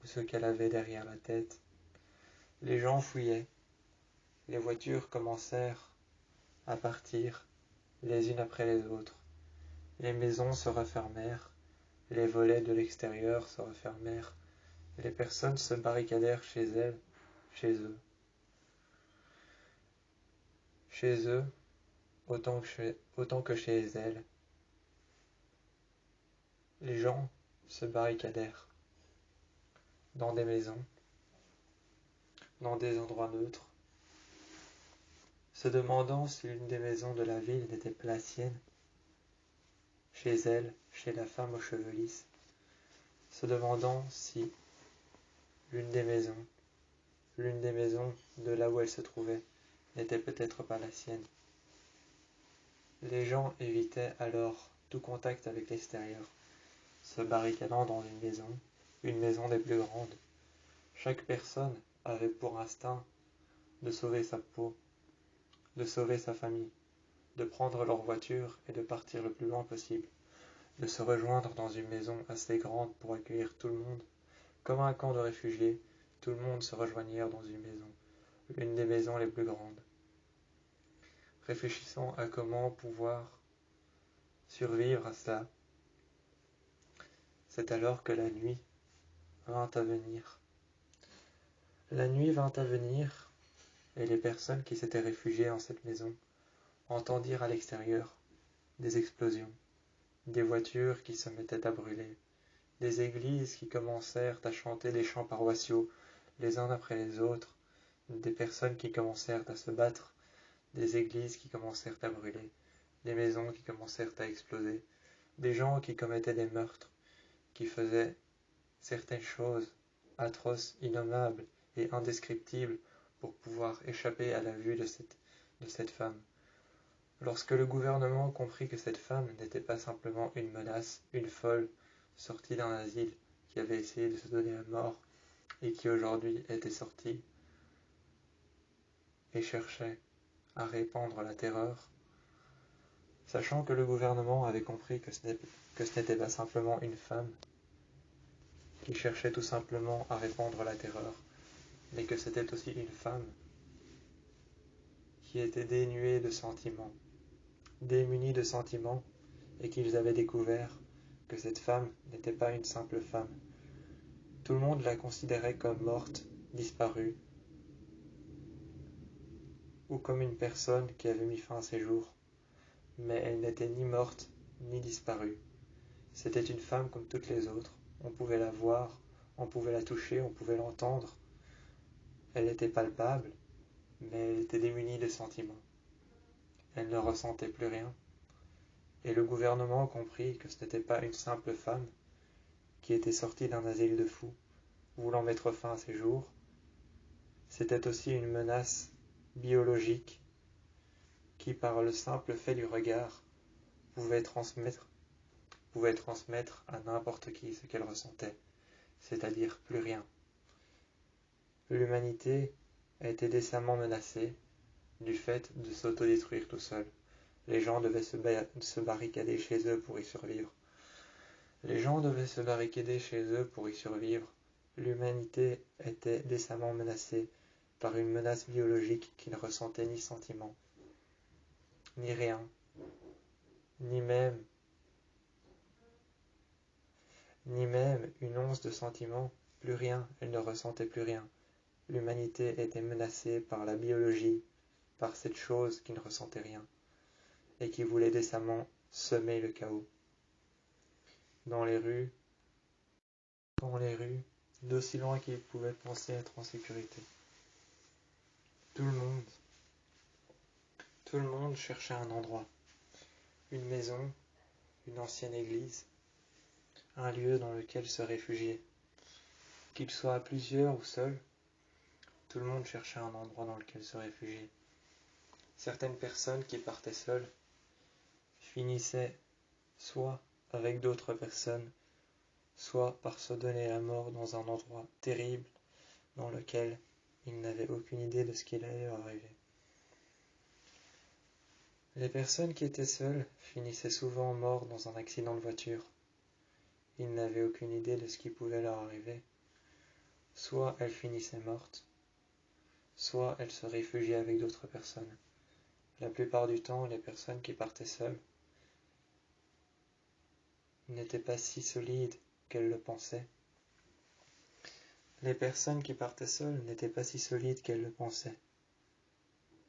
ou ce qu'elle avait derrière la tête. Les gens fouillaient, les voitures commencèrent à partir les unes après les autres. Les maisons se refermèrent, les volets de l'extérieur se refermèrent, et les personnes se barricadèrent chez elles, chez eux. Chez eux, autant que chez elles. Les gens se barricadèrent dans des maisons, dans des endroits neutres, se demandant si l'une des maisons de la ville n'était pas la sienne, chez elle, chez la femme aux cheveux lisses, se demandant si l'une des maisons de là où elle se trouvait, n'était peut-être pas la sienne. Les gens évitaient alors tout contact avec l'extérieur, se barricadant dans une maison des plus grandes. Chaque personne avait pour instinct de sauver sa peau, de sauver sa famille, de prendre leur voiture et de partir le plus loin possible, de se rejoindre dans une maison assez grande pour accueillir tout le monde. Comme un camp de réfugiés, tout le monde se rejoignirent dans une maison, l'une des maisons les plus grandes, réfléchissant à comment pouvoir survivre à cela. C'est alors que la nuit vint à venir. La nuit vint à venir, et les personnes qui s'étaient réfugiées en cette maison entendirent à l'extérieur des explosions, des voitures qui se mettaient à brûler, des églises qui commencèrent à chanter des chants paroissiaux les uns après les autres, des personnes qui commencèrent à se battre, des églises qui commencèrent à brûler, des maisons qui commencèrent à exploser, des gens qui commettaient des meurtres, qui faisaient certaines choses atroces, innommables et indescriptibles pour pouvoir échapper à la vue de cette de cette femme. Lorsque le gouvernement comprit que cette femme n'était pas simplement une menace, une folle, sortie d'un asile, qui avait essayé de se donner la mort, et qui aujourd'hui était sortie et cherchait à répandre la terreur, sachant que le gouvernement avait compris que ce n'était pas simplement une femme qui cherchait tout simplement à répandre la terreur, mais que c'était aussi une femme qui était dénuée de sentiments, démunie de sentiments, et qu'ils avaient découvert que cette femme n'était pas une simple femme. Tout le monde la considérait comme morte, disparue, ou comme une personne qui avait mis fin à ses jours, mais elle n'était ni morte ni disparue. C'était une femme comme toutes les autres, on pouvait la voir, on pouvait la toucher, on pouvait l'entendre. Elle était palpable, mais elle était démunie de sentiments. Elle ne ressentait plus rien, et le gouvernement comprit que ce n'était pas une simple femme qui était sortie d'un asile de fous, voulant mettre fin à ses jours, c'était aussi une menace biologique qui, par le simple fait du regard, pouvait transmettre à n'importe qui ce qu'elle ressentait, c'est-à-dire plus rien. L'humanité a été décemment menacée du fait de s'autodétruire tout seul. Les gens devaient se barricader chez eux pour y survivre. L'humanité était décemment menacée par une menace biologique qui ne ressentait ni sentiment, ni rien, ni même une once de sentiment, plus rien, elle ne ressentait plus rien. L'humanité était menacée par la biologie, par cette chose qui ne ressentait rien, et qui voulait décemment semer le chaos. Dans les rues, d'aussi loin qu'ils pouvaient penser être en sécurité. Tout le monde cherchait un endroit, une maison, une ancienne église, un lieu dans lequel se réfugier. Qu'il soit à plusieurs ou seul, tout le monde cherchait un endroit dans lequel se réfugier. Certaines personnes qui partaient seules finissaient soit avec d'autres personnes, soit par se donner la mort dans un endroit terrible dans lequel ils n'avaient aucune idée de ce qui allait leur arriver. Les personnes qui étaient seules finissaient souvent mortes dans un accident de voiture. Ils n'avaient aucune idée de ce qui pouvait leur arriver. Soit elles finissaient mortes, soit elles se réfugiaient avec d'autres personnes. La plupart du temps, les personnes qui partaient seules n'étaient pas si solides qu'elles le pensaient.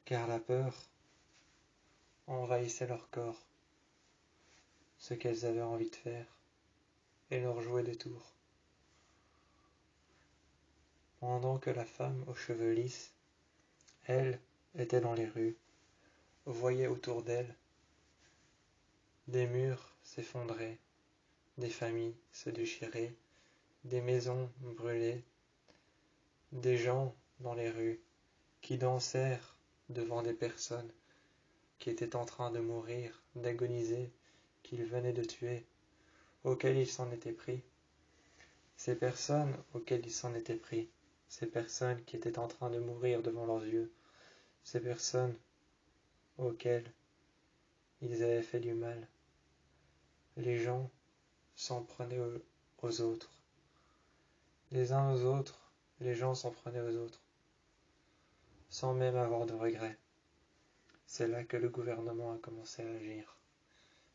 Car la peur envahissait leur corps, ce qu'elles avaient envie de faire, et leur jouait des tours. Pendant que la femme aux cheveux lisses, elle, était dans les rues, voyait autour d'elle des murs s'effondrer, des familles se déchirer, des maisons brûlées, des gens dans les rues qui dansèrent devant des personnes qui étaient en train de mourir, d'agoniser, qu'ils venaient de tuer, auxquelles ils s'en étaient pris. Ces personnes auxquelles ils s'en étaient pris, ces personnes qui étaient en train de mourir devant leurs yeux, ces personnes auxquelles ils avaient fait du mal, les gens s'en prenaient aux autres. Les uns aux autres, les gens s'en prenaient aux autres, sans même avoir de regrets. C'est là que le gouvernement a commencé à agir.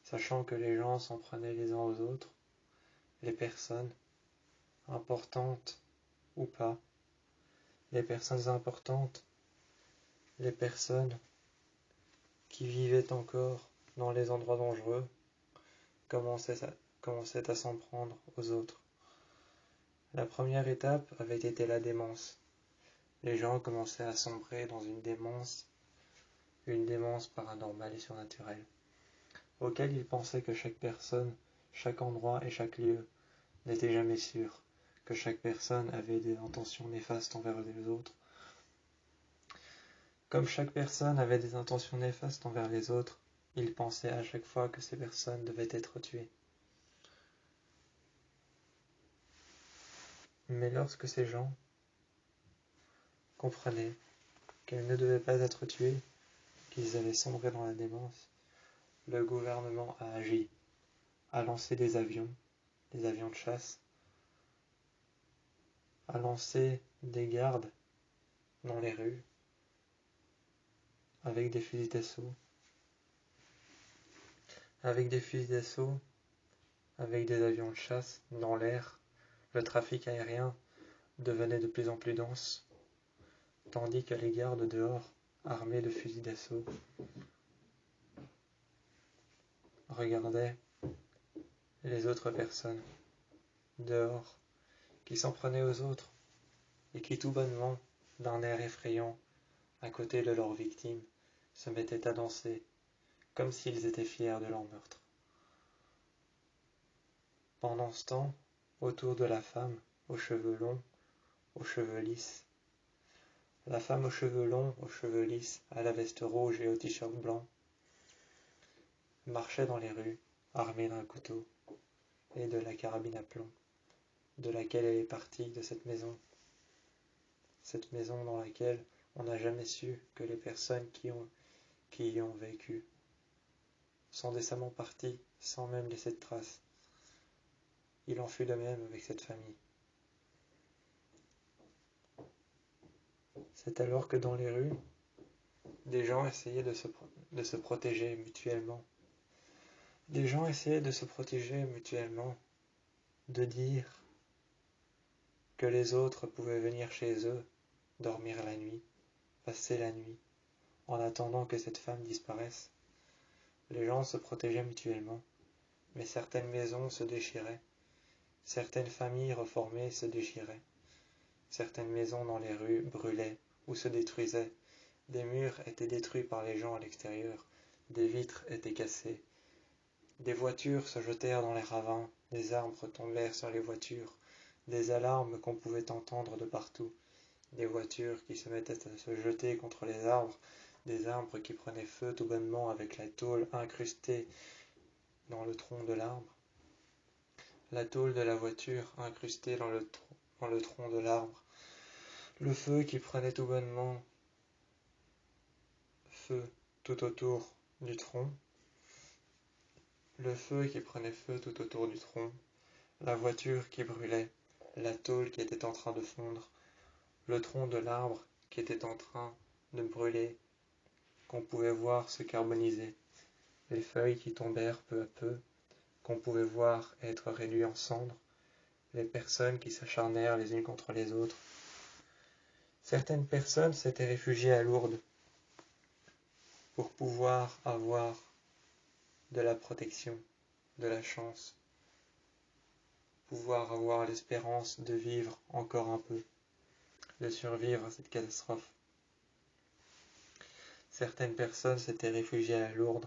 Sachant que les gens s'en prenaient les uns aux autres, les personnes, importantes ou pas, les personnes importantes, les personnes qui vivaient encore dans les endroits dangereux, commençaient à s'en prendre aux autres. La première étape avait été la démence. Les gens commençaient à sombrer dans une démence paranormale et surnaturelle, auquel ils pensaient que chaque personne, chaque endroit et chaque lieu n'était jamais sûr, que chaque personne avait des intentions néfastes envers les autres. Comme chaque personne avait des intentions néfastes envers les autres, il pensait à chaque fois que ces personnes devaient être tuées. Mais lorsque ces gens comprenaient qu'elles ne devaient pas être tuées, qu'ils avaient sombré dans la démence, le gouvernement a agi, a lancé des avions de chasse, a lancé des gardes dans les rues, avec des fusils d'assaut, avec des avions de chasse dans l'air. Le trafic aérien devenait de plus en plus dense, tandis que les gardes dehors, armés de fusils d'assaut, regardaient les autres personnes dehors qui s'en prenaient aux autres et qui tout bonnement, d'un air effrayant, à côté de leurs victimes, se mettaient à danser, comme s'ils étaient fiers de leur meurtre. Pendant ce temps, autour de la femme, aux cheveux longs, aux cheveux lisses, la femme aux cheveux longs, aux cheveux lisses, à la veste rouge et au t-shirt blanc, marchait dans les rues, armée d'un couteau et de la carabine à plomb, de laquelle elle est partie de cette maison dans laquelle on n'a jamais su que les personnes qui y ont vécu sont décemment parties sans même laisser de traces. Il en fut de même avec cette famille. C'est alors que dans les rues, des gens essayaient de se protéger mutuellement. Des gens essayaient de se protéger mutuellement, de dire que les autres pouvaient venir chez eux, dormir la nuit, passer la nuit, en attendant que cette femme disparaisse. Les gens se protégeaient mutuellement, mais certaines maisons se déchiraient, certaines familles reformées se déchiraient, certaines maisons dans les rues brûlaient ou se détruisaient, des murs étaient détruits par les gens à l'extérieur, des vitres étaient cassées, des voitures se jetèrent dans les ravins, des arbres tombèrent sur les voitures, des alarmes qu'on pouvait entendre de partout, des voitures qui se mettaient à se jeter contre les arbres, des arbres qui prenaient feu tout bonnement avec la tôle incrustée dans le tronc de l'arbre, la tôle de la voiture incrustée dans le tronc de l'arbre, le feu qui prenait tout bonnement feu tout autour du tronc, le feu qui prenait feu tout autour du tronc, la voiture qui brûlait, la tôle qui était en train de fondre, le tronc de l'arbre qui était en train de brûler, qu'on pouvait voir se carboniser, les feuilles qui tombèrent peu à peu, qu'on pouvait voir être réduits en cendres, les personnes qui s'acharnèrent les unes contre les autres. Certaines personnes s'étaient réfugiées à Lourdes pour pouvoir avoir de la protection, de la chance, pouvoir avoir l'espérance de vivre encore un peu, de survivre à cette catastrophe. Certaines personnes s'étaient réfugiées à Lourdes,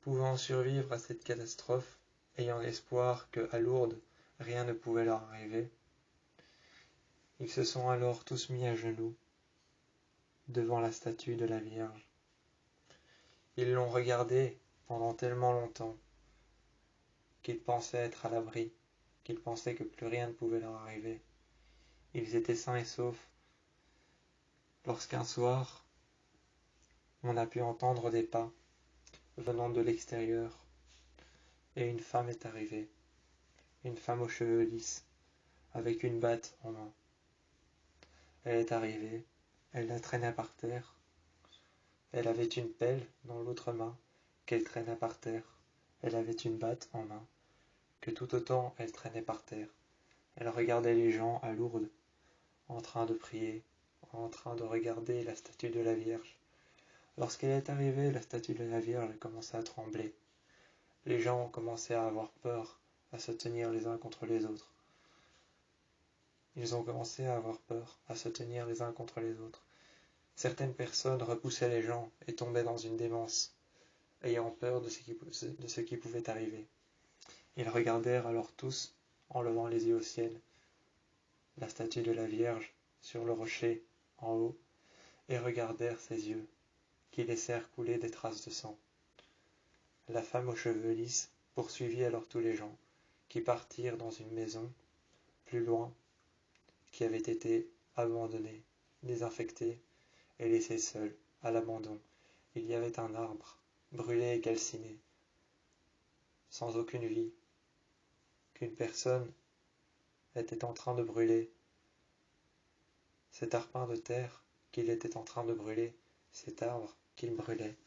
pouvant survivre à cette catastrophe, ayant l'espoir qu'à Lourdes, rien ne pouvait leur arriver. Ils se sont alors tous mis à genoux devant la statue de la Vierge. Ils l'ont regardée pendant tellement longtemps qu'ils pensaient être à l'abri, qu'ils pensaient que plus rien ne pouvait leur arriver. Ils étaient sains et saufs lorsqu'un soir, on a pu entendre des pas venant de l'extérieur et une femme est arrivée, une femme aux cheveux lisses, avec une batte en main. Elle est arrivée, elle la traînait par terre, elle avait une pelle dans l'autre main qu'elle traînait par terre, elle avait une batte en main que tout autant elle traînait par terre. Elle regardait les gens à Lourdes, en train de prier, en train de regarder la statue de la Vierge. Lorsqu'elle est arrivée, la statue de la Vierge a commencé à trembler. Les gens ont commencé à avoir peur, à se tenir les uns contre les autres. Ils ont commencé à avoir peur, à se tenir les uns contre les autres. Certaines personnes repoussaient les gens et tombaient dans une démence, ayant peur de ce qui pouvait arriver. Ils regardèrent alors tous, en levant les yeux au ciel, la statue de la Vierge sur le rocher en haut et regardèrent ses yeux, qui laissèrent couler des traces de sang. La femme aux cheveux lisses poursuivit alors tous les gens, qui partirent dans une maison, plus loin, qui avait été abandonnée, désinfectée et laissée seule, à l'abandon. Il y avait un arbre, brûlé et calciné, sans aucune vie, qu'une personne était en train de brûler. Cet arpin de terre qu'il était en train de brûler, cet arbre qu'il brûlait,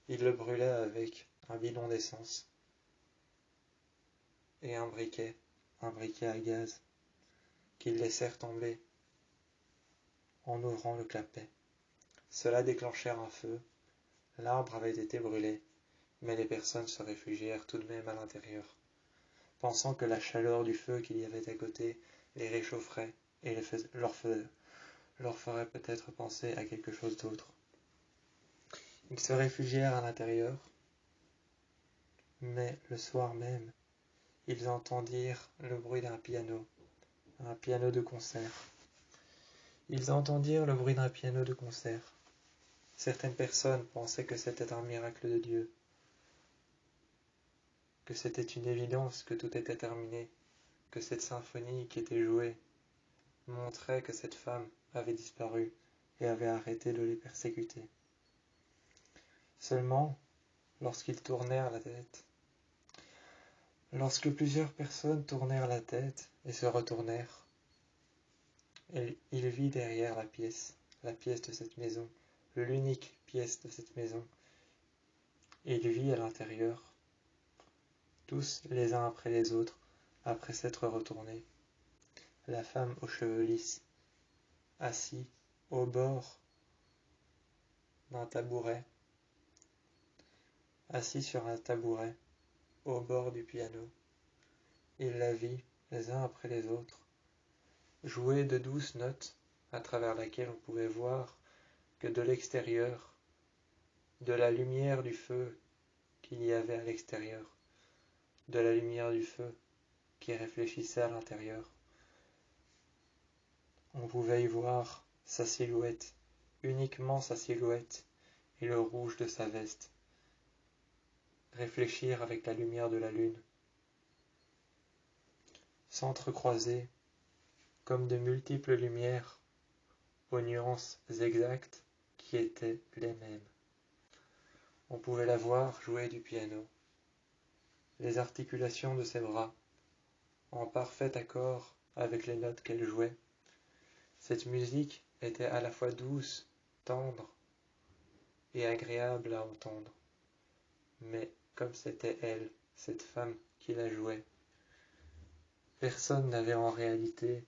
il le brûlait avec un bidon d'essence et un briquet à gaz, qu'ils laissèrent tomber en ouvrant le clapet. Cela déclenchèrent un feu, l'arbre avait été brûlé, mais les personnes se réfugièrent tout de même à l'intérieur, pensant que la chaleur du feu qu'il y avait à côté les réchaufferait et leur ferait peut-être penser à quelque chose d'autre. Ils se réfugièrent à l'intérieur, mais le soir même, ils entendirent le bruit d'un piano de concert. Ils entendirent le bruit d'un piano de concert. Certaines personnes pensaient que c'était un miracle de Dieu, que c'était une évidence que tout était terminé, que cette symphonie qui était jouée montrait que cette femme avait disparu et avait arrêté de les persécuter. Seulement, lorsqu'ils tournèrent la tête, lorsque plusieurs personnes tournèrent la tête et se retournèrent, il vit derrière la pièce de cette maison, l'unique pièce de cette maison. Il vit à l'intérieur, tous les uns après les autres, après s'être retournés, la femme aux cheveux lisses, assis au bord d'un tabouret, assis sur un tabouret, au bord du piano. Il la vit, les uns après les autres, jouer de douces notes à travers laquelle on pouvait voir que de l'extérieur, de la lumière du feu qu'il y avait à l'extérieur, de la lumière du feu qui réfléchissait à l'intérieur, on pouvait y voir sa silhouette, uniquement sa silhouette et le rouge de sa veste, réfléchir avec la lumière de la lune, s'entrecroiser comme de multiples lumières aux nuances exactes qui étaient les mêmes. On pouvait la voir jouer du piano, les articulations de ses bras, en parfait accord avec les notes qu'elle jouait. Cette musique était à la fois douce, tendre et agréable à entendre. Mais comme c'était elle, cette femme qui la jouait, personne n'avait en réalité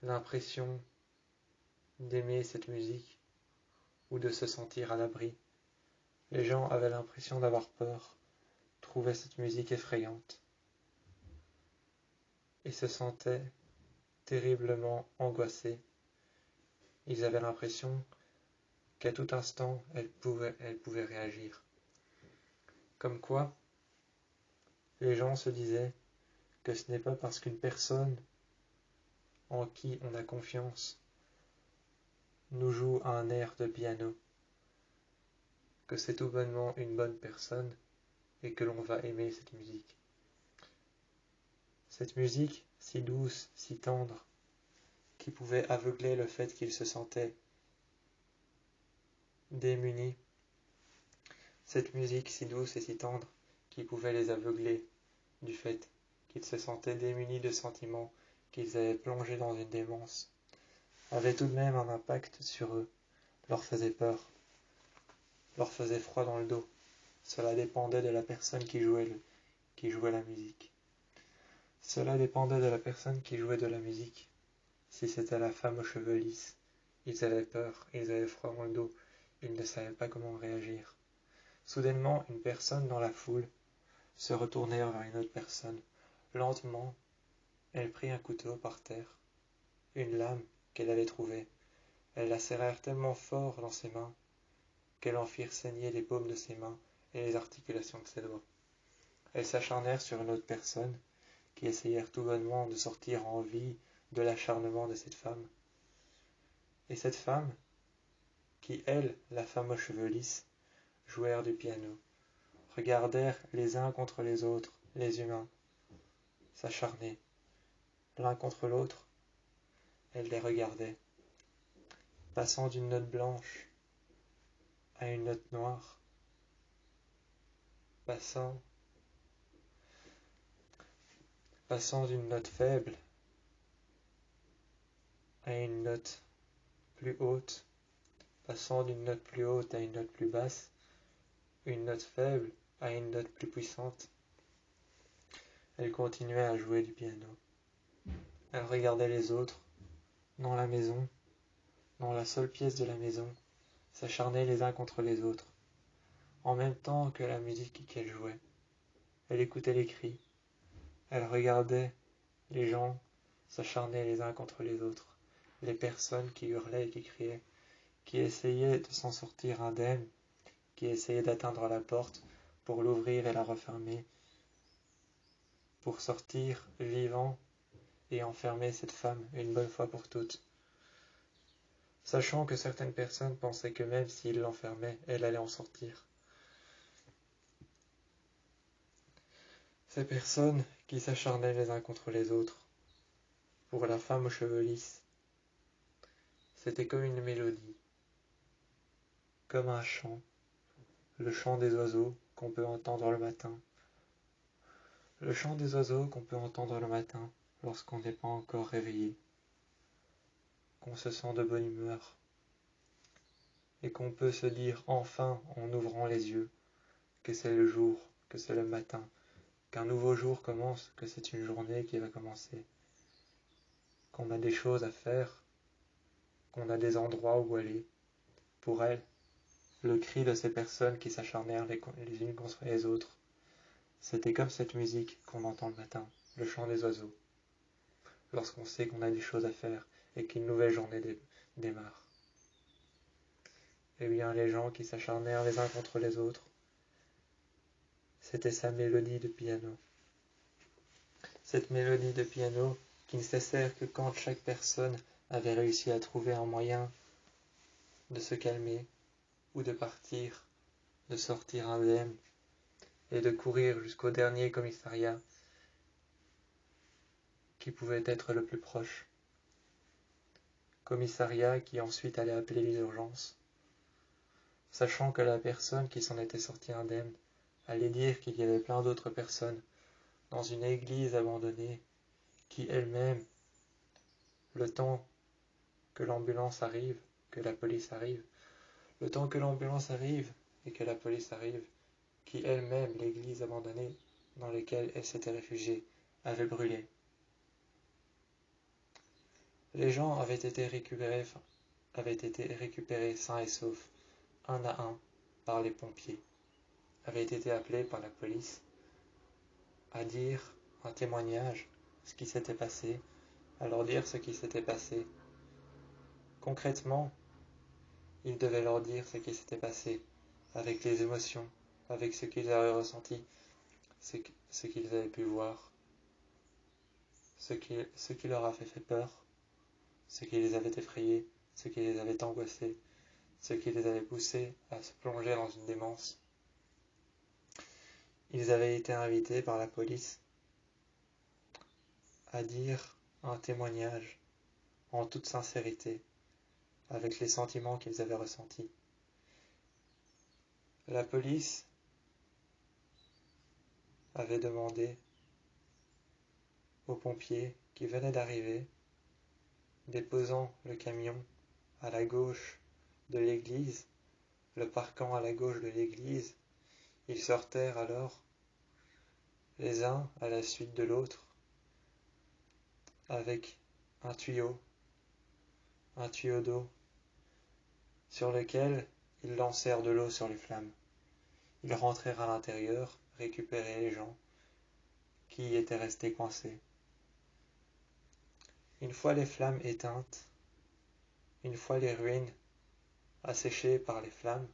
l'impression d'aimer cette musique ou de se sentir à l'abri. Les gens avaient l'impression d'avoir peur, trouvaient cette musique effrayante et se sentaient terriblement angoissés. Ils avaient l'impression qu'à tout instant, elle pouvait réagir. Comme quoi, les gens se disaient que ce n'est pas parce qu'une personne en qui on a confiance nous joue un air de piano que c'est tout bonnement une bonne personne et que l'on va aimer cette musique. Cette musique si douce, si tendre, qui pouvait aveugler le fait qu'ils se sentaient démunis. Cette musique si douce et si tendre qui pouvait les aveugler du fait qu'ils se sentaient démunis de sentiments qu'ils avaient plongés dans une démence, avait tout de même un impact sur eux, leur faisait peur, leur faisait froid dans le dos. Cela dépendait de la personne qui jouait la musique. Cela dépendait de la personne qui jouait de la musique. Si c'était la femme aux cheveux lisses, ils avaient peur, ils avaient froid dans le dos, ils ne savaient pas comment réagir. Soudainement, une personne dans la foule se retournait vers une autre personne. Lentement, elle prit un couteau par terre, une lame qu'elle avait trouvée. Elles la serrèrent tellement fort dans ses mains qu'elles en firent saigner les paumes de ses mains et les articulations de ses doigts. Elles s'acharnèrent sur une autre personne, qui essayèrent tout bonnement de sortir en vie de l'acharnement de cette femme. et cette femme, qui, elle, la femme aux cheveux lisses, jouèrent du piano, regardèrent les uns contre les autres, les humains, s'acharner, l'un contre l'autre, elle les regardait, passant d'une note blanche à une note noire, passant d'une note faible à une note plus haute, passant d'une note plus haute à une note plus basse, une note faible à une note plus puissante. Elle continuait à jouer du piano. Elle regardait les autres, dans la maison, dans la seule pièce de la maison, s'acharnaient les uns contre les autres, en même temps que la musique qu'elle jouait. Elle écoutait les cris, elle regardait les gens s'acharner les uns contre les autres, les personnes qui hurlaient et qui criaient, qui essayaient de s'en sortir indemnes, qui essayaient d'atteindre la porte pour l'ouvrir et la refermer, pour sortir vivant et enfermer cette femme une bonne fois pour toutes. Sachant que certaines personnes pensaient que même s'ils l'enfermaient, elle allait en sortir. Ces personnes qui s'acharnaient les uns contre les autres, pour la femme aux cheveux lisses, c'était comme une mélodie, comme un chant, le chant des oiseaux qu'on peut entendre le matin. Le chant des oiseaux qu'on peut entendre le matin lorsqu'on n'est pas encore réveillé, qu'on se sent de bonne humeur, et qu'on peut se dire enfin en ouvrant les yeux que c'est le jour, que c'est le matin, qu'un nouveau jour commence, que c'est une journée qui va commencer, qu'on a des choses à faire, qu'on a des endroits où aller. Pour elle, le cri de ces personnes qui s'acharnèrent les unes contre les autres, c'était comme cette musique qu'on entend le matin, le chant des oiseaux, lorsqu'on sait qu'on a des choses à faire et qu'une nouvelle journée démarre. Eh bien, les gens qui s'acharnèrent les uns contre les autres, c'était sa mélodie de piano. Cette mélodie de piano qui ne cessait que quand chaque personne avait réussi à trouver un moyen de se calmer ou de partir, de sortir indemne et de courir jusqu'au dernier commissariat qui pouvait être le plus proche. Commissariat qui ensuite allait appeler les urgences, sachant que la personne qui s'en était sortie indemne allait dire qu'il y avait plein d'autres personnes dans une église abandonnée qui elle-même, le temps que l'ambulance arrive, que la police arrive, le temps que l'ambulance arrive et que la police arrive, qui elle-même, l'église abandonnée dans laquelle elle s'était réfugiée, avait brûlé. Les gens avaient été récupérés sains et saufs, un à un, par les pompiers, avaient été appelés par la police à dire un témoignage, ce qui s'était passé, à leur dire ce qui s'était passé. Concrètement, ils devaient leur dire ce qui s'était passé, avec les émotions, avec ce qu'ils avaient ressenti, ce qu'ils avaient pu voir, ce qui leur avait fait peur, ce qui les avait effrayés, ce qui les avait angoissés, ce qui les avait poussés à se plonger dans une démence. Ils avaient été invités par la police à dire un témoignage en toute sincérité, avec les sentiments qu'ils avaient ressentis. La police avait demandé aux pompiers qui venaient d'arriver, déposant le camion à la gauche de l'église, le parquant à la gauche de l'église, ils sortirent alors, les uns à la suite de l'autre, avec un tuyau d'eau, sur lequel ils lancèrent de l'eau sur les flammes. Ils rentrèrent à l'intérieur, récupéraient les gens qui y étaient restés coincés. Une fois les flammes éteintes, une fois les ruines asséchées par les flammes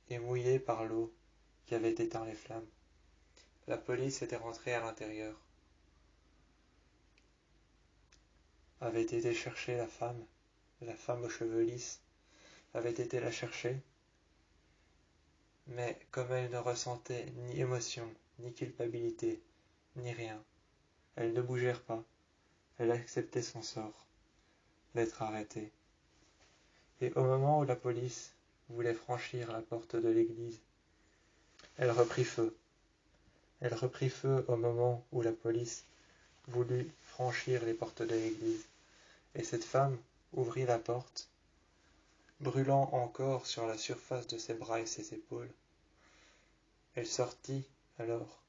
et mouillées par l'eau qui avait éteint les flammes, la police était rentrée à l'intérieur. avait été chercher la femme aux cheveux lisses, avait été la chercher, mais comme elle ne ressentait ni émotion, ni culpabilité, ni rien, elle ne bougeait pas, elle acceptait son sort, d'être arrêtée. Et au moment où la police voulait franchir la porte de l'église, elle reprit feu. Elle reprit feu au moment où la police voulut franchir les portes de l'église. Et cette femme ouvrit la porte, brûlant encore sur la surface de ses bras et ses épaules. Elle sortit alors.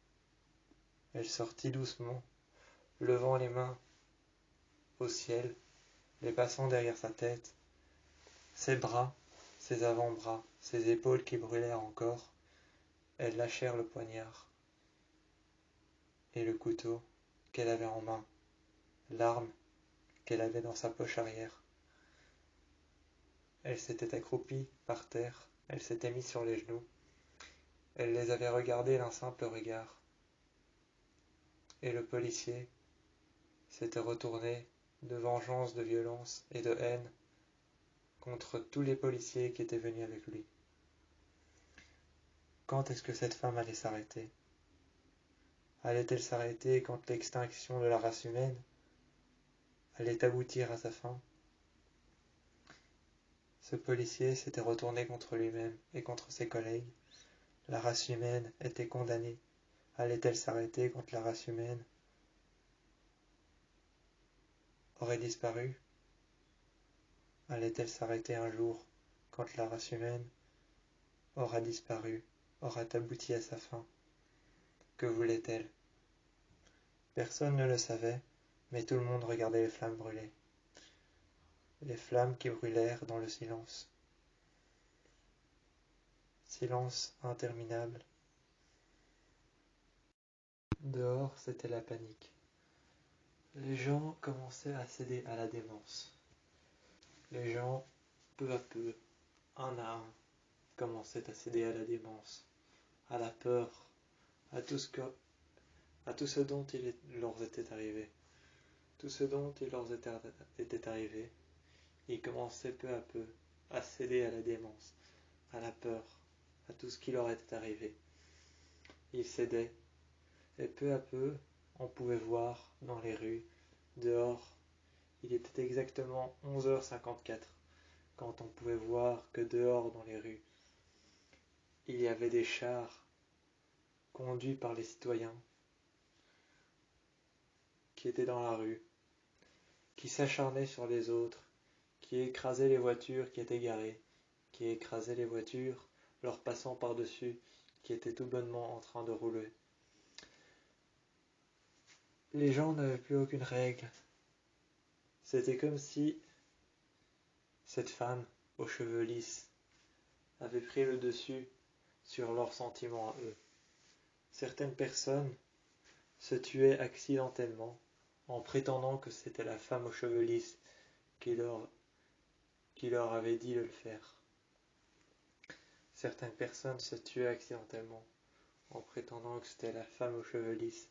Elle sortit doucement, levant les mains au ciel, les passant derrière sa tête, ses bras, ses avant-bras, ses épaules qui brûlèrent encore. Elles lâchèrent le poignard et le couteau qu'elle avait en main, l'arme qu'elle avait dans sa poche arrière. Elle s'était accroupie par terre, elle s'était mise sur les genoux, elle les avait regardés d'un simple regard. Et le policier s'était retourné de vengeance, de violence et de haine contre tous les policiers qui étaient venus avec lui. Quand est-ce que cette femme allait s'arrêter? Allait-elle s'arrêter quand l'extinction de la race humaine allait aboutir à sa fin? Ce policier s'était retourné contre lui-même et contre ses collègues. La race humaine était condamnée. Allait-elle s'arrêter quand la race humaine aurait disparu? Allait-elle s'arrêter un jour quand la race humaine aura disparu, aura abouti à sa fin? Que voulait-elle? Personne ne le savait, mais tout le monde regardait les flammes brûler. Les flammes qui brûlèrent dans le silence. Silence interminable. Dehors, c'était la panique. Les gens commençaient à céder à la démence. Les gens, peu à peu, un à un, commençaient à céder à la démence, à la peur, à tout ce dont il leur était arrivé. Tout ce dont il leur était arrivé, ils commençaient peu à peu à céder à la démence, à la peur, à tout ce qui leur était arrivé. Ils cédaient, et peu à peu, on pouvait voir dans les rues, dehors, il était exactement 11h54, quand on pouvait voir que dehors dans les rues, il y avait des chars conduits par les citoyens qui étaient dans la rue, qui s'acharnaient sur les autres, qui écrasaient les voitures qui étaient garées, qui écrasaient les voitures, leur passant par-dessus, qui étaient tout bonnement en train de rouler. Les gens n'avaient plus aucune règle. C'était comme si cette femme aux cheveux lisses avait pris le dessus sur leurs sentiments à eux. Certaines personnes se tuaient accidentellement en prétendant que c'était la femme aux cheveux lisses qui leur avait dit de le faire. Certaines personnes se tuaient accidentellement en prétendant que c'était la femme aux cheveux lisses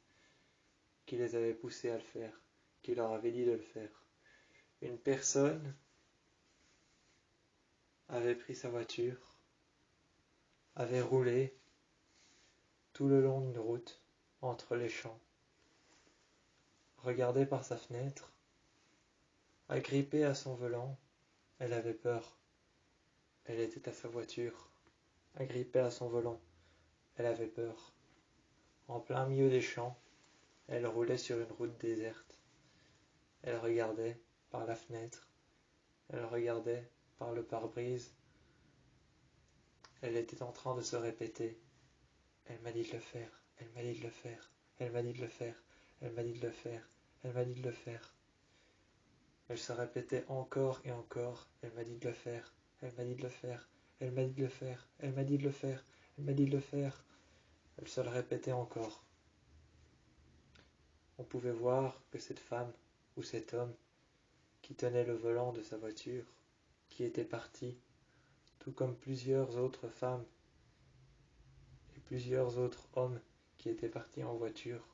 qui les avait poussés à le faire, qui leur avait dit de le faire. Une personne avait pris sa voiture, avait roulé tout le long d'une route entre les champs, regardait par sa fenêtre, agrippée à son volant, elle avait peur. Elle était à sa voiture, agrippée à son volant, elle avait peur. En plein milieu des champs, elle roulait sur une route déserte. Elle regardait par la fenêtre, elle regardait par le pare-brise. Elle était en train de se répéter. Elle m'a dit de le faire, elle m'a dit de le faire, elle m'a dit de le faire, elle m'a dit de le faire, elle m'a dit de le faire. Elle se répétait encore et encore, elle m'a dit de le faire, elle m'a dit de le faire, elle m'a dit de le faire, elle m'a dit de le faire, elle m'a dit de le faire. Elle se le répétait encore. On pouvait voir que cette femme ou cet homme qui tenait le volant de sa voiture, qui était parti, tout comme plusieurs autres femmes et plusieurs autres hommes qui étaient partis en voiture,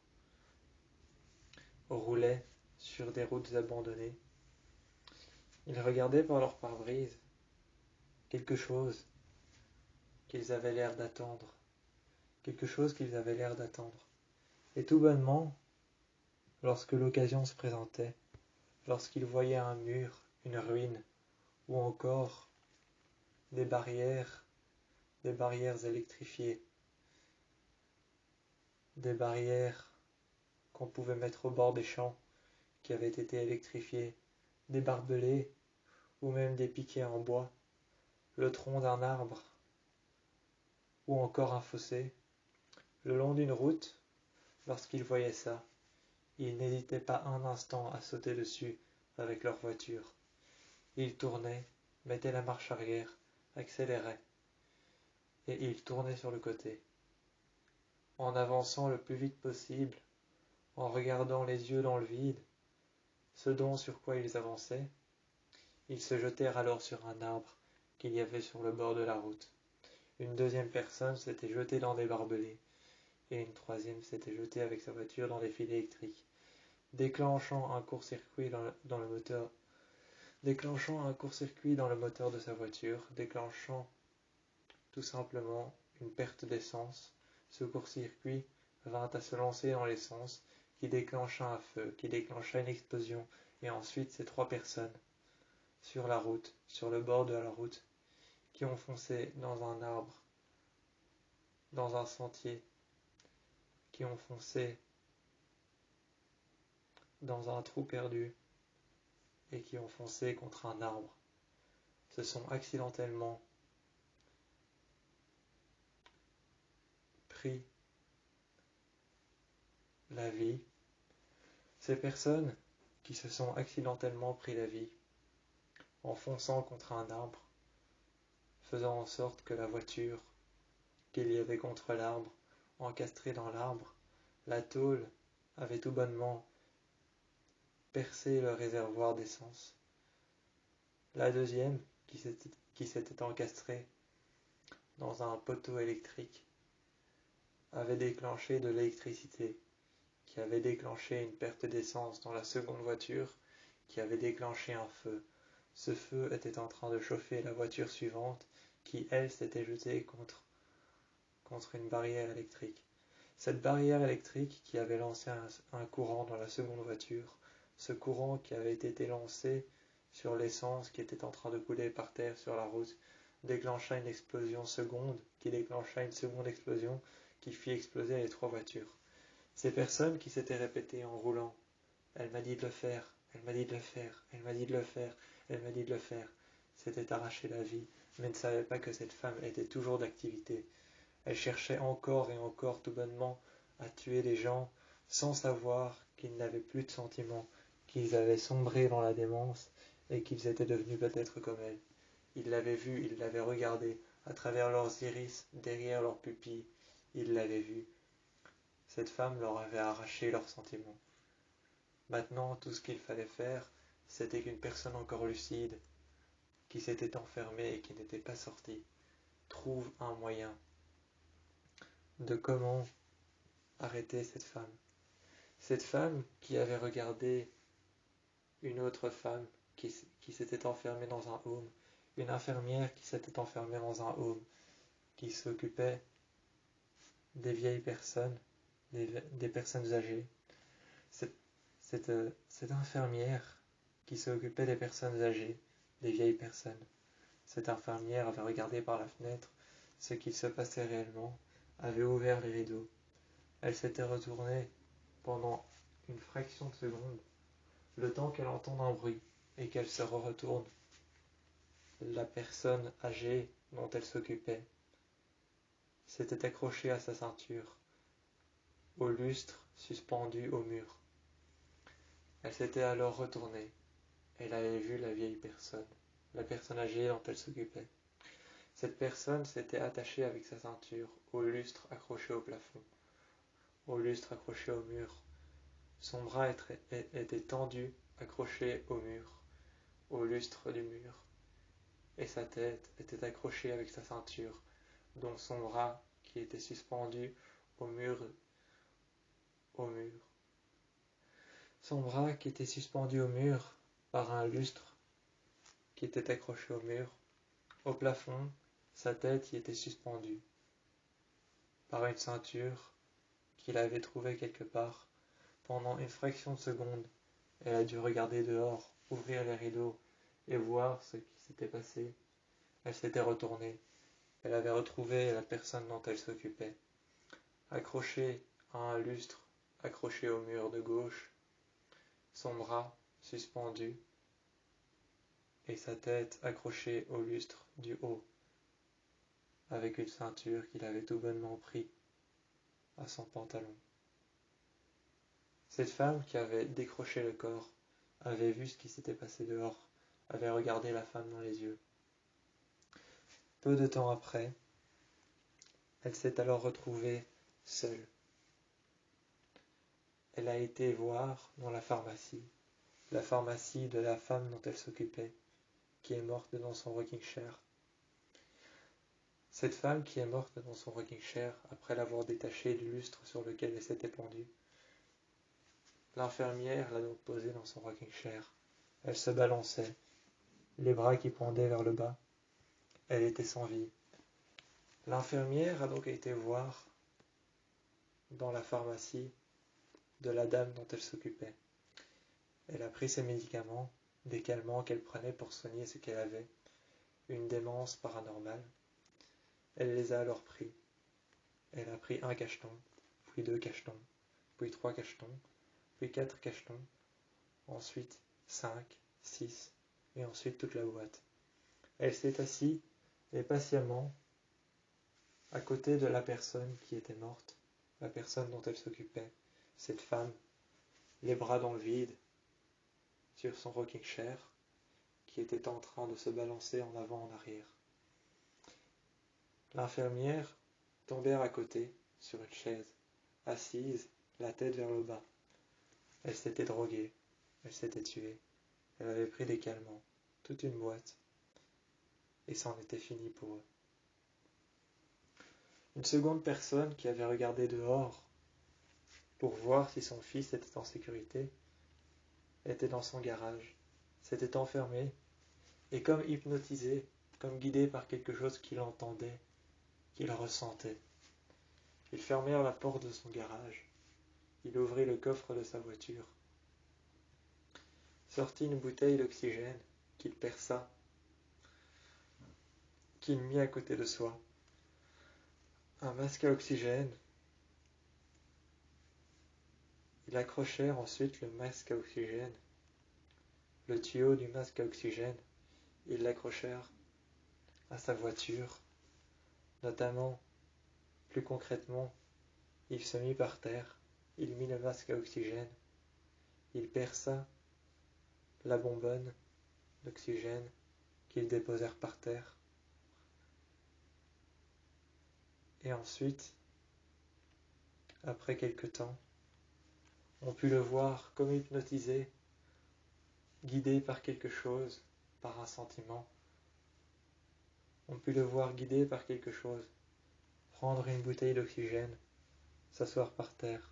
roulait sur des routes abandonnées, Ils regardaient par leur pare-brise quelque chose qu'ils avaient l'air d'attendre, quelque chose qu'ils avaient l'air d'attendre. Et tout bonnement, lorsque l'occasion se présentait, lorsqu'ils voyaient un mur, une ruine, ou encore des barrières électrifiées, des barrières qu'on pouvait mettre au bord des champs qui avaient été électrifiées, des barbelés ou même des piquets en bois, le tronc d'un arbre ou encore un fossé, le long d'une route, lorsqu'ils voyaient ça, ils n'hésitaient pas un instant à sauter dessus avec leur voiture. Ils tournaient, mettaient la marche arrière, accéléraient, et ils tournaient sur le côté. En avançant le plus vite possible, en regardant les yeux dans le vide, ce dont sur quoi ils avançaient, ils se jetèrent alors sur un arbre qu'il y avait sur le bord de la route. Une deuxième personne s'était jetée dans des barbelés, et une troisième s'était jetée avec sa voiture dans des fils électriques, déclenchant un court-circuit dans le moteur de sa voiture, déclenchant tout simplement une perte d'essence. Ce court-circuit vint à se lancer dans l'essence, qui déclencha un feu, qui déclencha une explosion, et ensuite ces trois personnes, sur la route, sur le bord de la route, qui ont foncé dans un arbre, dans un sentier, qui ont foncé dans un trou perdu, et qui ont foncé contre un arbre, se sont accidentellement pris la vie. Ces personnes qui se sont accidentellement pris la vie en fonçant contre un arbre, faisant en sorte que la voiture qu'il y avait contre l'arbre, encastrée dans l'arbre, la tôle avait tout bonnement percé le réservoir d'essence. La deuxième, qui s'était encastrée dans un poteau électrique, avait déclenché de l'électricité, qui avait déclenché une perte d'essence dans la seconde voiture, qui avait déclenché un feu. Ce feu était en train de chauffer la voiture suivante, qui, elle, s'était jetée contre une barrière électrique. Cette barrière électrique qui avait lancé un courant dans la seconde voiture, ce courant qui avait été lancé sur l'essence qui était en train de couler par terre sur la route, déclencha une explosion seconde, qui déclencha une seconde explosion, qui fit exploser les trois voitures. Ces personnes qui s'étaient répétées en roulant, elle m'a dit de le faire, elle m'a dit de le faire, elle m'a dit de le faire, elle m'a dit de le faire, s'étaient arraché la vie, mais ne savaient pas que cette femme était toujours d'activité. Elle cherchait encore et encore tout bonnement à tuer les gens, sans savoir qu'ils n'avaient plus de sentiments, qu'ils avaient sombré dans la démence, et qu'ils étaient devenus peut-être comme elle. Ils l'avaient vue, ils l'avaient regardée, à travers leurs iris, derrière leurs pupilles, ils l'avaient vue. Cette femme leur avait arraché leurs sentiments. Maintenant, tout ce qu'il fallait faire, c'était qu'une personne encore lucide, qui s'était enfermée et qui n'était pas sortie, trouve un moyen de comment arrêter cette femme. Cette femme qui avait regardé une autre femme qui s'était enfermée dans un home, une infirmière qui s'était enfermée dans un home, qui s'occupait des vieilles personnes, des personnes âgées. Cette infirmière qui s'occupait des personnes âgées, des vieilles personnes. Cette infirmière avait regardé par la fenêtre ce qu'il se passait réellement, avait ouvert les rideaux. Elle s'était retournée pendant une fraction de seconde, le temps qu'elle entende un bruit et qu'elle se retourne. La personne âgée dont elle s'occupait s'était accrochée à sa ceinture, au lustre suspendu au mur. Elle s'était alors retournée. Elle avait vu la personne âgée dont elle s'occupait. Cette personne s'était attachée avec sa ceinture au lustre accroché au plafond, au lustre accroché au mur. Son bras était tendu, accroché au mur, au lustre du mur, et sa tête était accrochée avec sa ceinture, dont son bras qui était suspendu au mur, au mur. Son bras qui était suspendu au mur par un lustre qui était accroché au mur. Au plafond, sa tête y était suspendue par une ceinture qu'il avait trouvée quelque part. Pendant une fraction de seconde, elle a dû regarder dehors, ouvrir les rideaux et voir ce qui s'était passé. Elle s'était retournée. Elle avait retrouvé la personne dont elle s'occupait, accrochée à un lustre, accroché au mur de gauche, son bras suspendu et sa tête accrochée au lustre du haut, avec une ceinture qu'il avait tout bonnement pris à son pantalon. Cette femme qui avait décroché le corps avait vu ce qui s'était passé dehors, avait regardé la femme dans les yeux. Peu de temps après, elle s'est alors retrouvée seule. Elle a été voir dans la pharmacie de la femme dont elle s'occupait, qui est morte dans son rocking chair. Cette femme qui est morte dans son rocking chair, après l'avoir détachée du lustre sur lequel elle s'était pendue, l'infirmière l'a donc posée dans son rocking chair. Elle se balançait, les bras qui pendaient vers le bas. Elle était sans vie. L'infirmière a donc été voir dans la pharmacie de la dame dont elle s'occupait. Elle a pris ses médicaments, des calmants qu'elle prenait pour soigner ce qu'elle avait, une démence paranormale. Elle les a alors pris. Elle a pris un cacheton, puis 2 cachetons, puis 3 cachetons, puis 4 cachetons, ensuite 5, 6, et ensuite toute la boîte. Elle s'est assise et patiemment à côté de la personne qui était morte, la personne dont elle s'occupait, cette femme, les bras dans le vide, sur son rocking chair, qui était en train de se balancer en avant en arrière. L'infirmière tombait à côté, sur une chaise, assise, la tête vers le bas. Elle s'était droguée, elle s'était tuée, elle avait pris des calmants, toute une boîte, et c'en était fini pour eux. Une seconde personne qui avait regardé dehors pour voir si son fils était en sécurité était dans son garage, s'était enfermé, et comme hypnotisé, comme guidé par quelque chose qu'il entendait, qu'il ressentait. Ils fermèrent la porte de son garage. Il ouvrit le coffre de sa voiture, sortit une bouteille d'oxygène qu'il perça, qu'il mit à côté de soi, un masque à oxygène. Ils accrochèrent ensuite le masque à oxygène, le tuyau du masque à oxygène, ils l'accrochèrent à sa voiture, notamment, plus concrètement, il se mit par terre, il mit le masque à oxygène, il perça la bonbonne d'oxygène qu'ils déposèrent par terre. Et ensuite, après quelque temps, on put le voir comme hypnotisé, guidé par quelque chose, par un sentiment. On put le voir guidé par quelque chose, prendre une bouteille d'oxygène, s'asseoir par terre,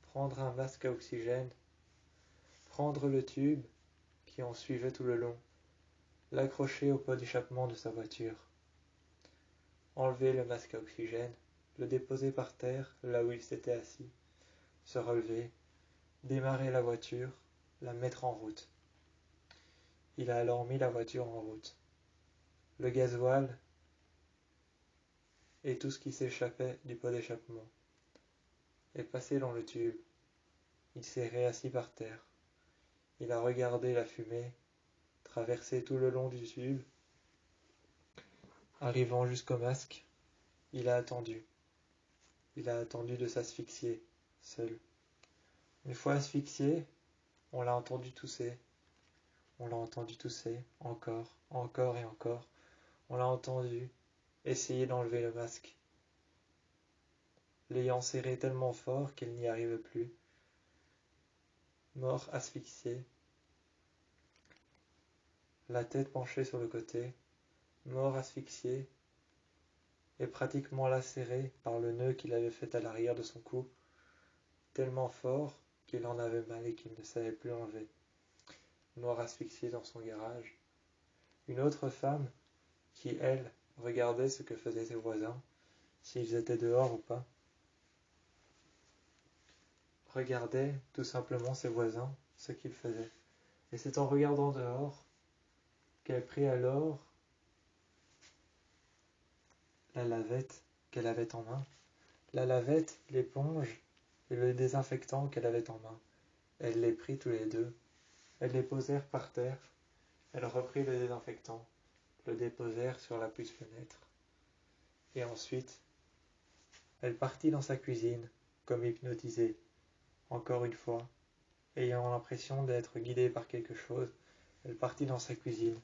prendre un masque à oxygène, prendre le tube qui en suivait tout le long, l'accrocher au pot d'échappement de sa voiture, enlever le masque à oxygène, le déposer par terre là où il s'était assis, se relever, démarrer la voiture, la mettre en route. Il a alors mis la voiture en route. Le gasoil et tout ce qui s'échappait du pot d'échappement est passé dans le tube. Il s'est réassis par terre. Il a regardé la fumée traverser tout le long du tube, arrivant jusqu'au masque. Il a attendu. Il a attendu de s'asphyxier, seul. Une fois asphyxié, on l'a entendu tousser. On l'a entendu tousser, encore, encore et encore. On l'a entendu essayer d'enlever le masque, l'ayant serré tellement fort qu'il n'y arrive plus. Mort asphyxié, la tête penchée sur le côté, mort asphyxié, et pratiquement lacéré par le nœud qu'il avait fait à l'arrière de son cou, tellement fort qu'il en avait mal et qu'il ne savait plus enlever. Mort asphyxié dans son garage, Une autre femme qui, elle, regardait ce que faisaient ses voisins, s'ils étaient dehors ou pas, regardait tout simplement ses voisins, ce qu'ils faisaient. Et c'est en regardant dehors qu'elle prit alors la lavette qu'elle avait en main, la lavette, l'éponge et le désinfectant qu'elle avait en main. Elle les prit tous les deux, elles les posèrent par terre, elle reprit le désinfectant, le déposèrent sur la puce-fenêtre, et ensuite, elle partit dans sa cuisine, comme hypnotisée, encore une fois, ayant l'impression d'être guidée par quelque chose, elle partit dans sa cuisine,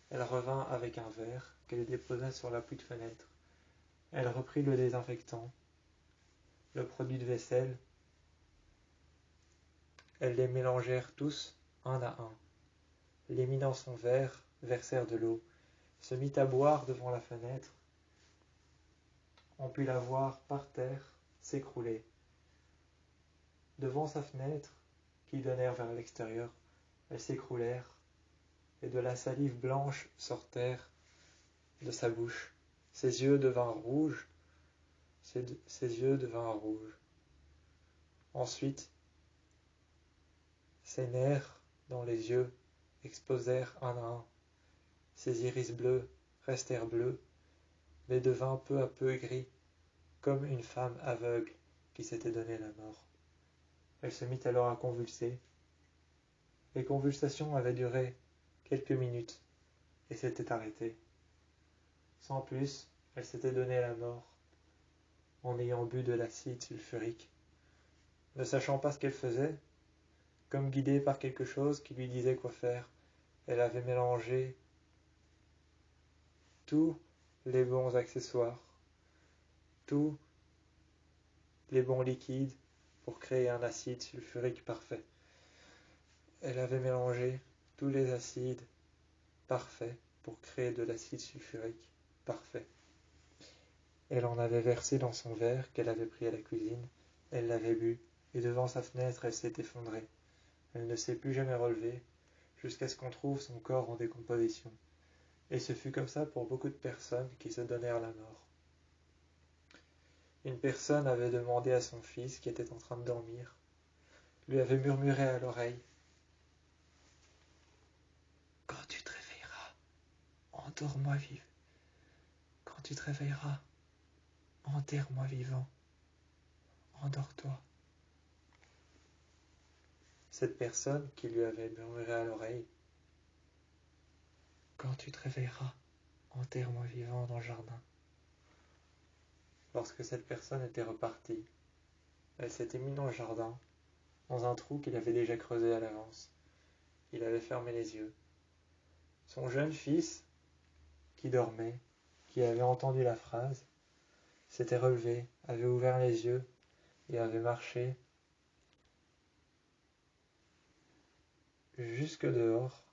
elle revint avec un verre qu'elle déposa sur la puce-fenêtre, elle reprit le désinfectant, le produit de vaisselle, elles les mélangèrent tous, un à un, les mit dans son verre, versèrent de l'eau, se mit à boire devant la fenêtre. On put la voir par terre s'écrouler. Devant sa fenêtre, qui donnait vers l'extérieur, elles s'écroulèrent, et de la salive blanche sortèrent de sa bouche. Ses yeux devinrent rouges, ses yeux devinrent rouges. Ensuite, ses nerfs dans les yeux exposèrent un à un. Ses iris bleus restèrent bleus, mais devinrent peu à peu gris, comme une femme aveugle qui s'était donné la mort. Elle se mit alors à convulser. Les convulsations avaient duré quelques minutes et s'étaient arrêtées. Sans plus, elle s'était donné la mort en ayant bu de l'acide sulfurique. Ne sachant pas ce qu'elle faisait, comme guidée par quelque chose qui lui disait quoi faire, elle avait mélangé tous les bons accessoires, tous les bons liquides pour créer un acide sulfurique parfait. Elle avait mélangé tous les acides parfaits pour créer de l'acide sulfurique parfait. Elle en avait versé dans son verre qu'elle avait pris à la cuisine, elle l'avait bu, et devant sa fenêtre elle s'est effondrée. Elle ne s'est plus jamais relevée, jusqu'à ce qu'on trouve son corps en décomposition. Et ce fut comme ça pour beaucoup de personnes qui se donnèrent la mort. Une personne avait demandé à son fils, qui était en train de dormir, lui avait murmuré à l'oreille: « Quand tu te réveilleras, endors-moi vivant. Quand tu te réveilleras, enterre-moi vivant. Endors-toi. » Cette personne qui lui avait murmuré à l'oreille: « Quand tu te réveilleras, enterre-moi vivant dans le jardin. » Lorsque cette personne était repartie, elle s'était mise dans le jardin, dans un trou qu'il avait déjà creusé à l'avance. Il avait fermé les yeux. Son jeune fils, qui dormait, qui avait entendu la phrase, s'était relevé, avait ouvert les yeux et avait marché jusque dehors.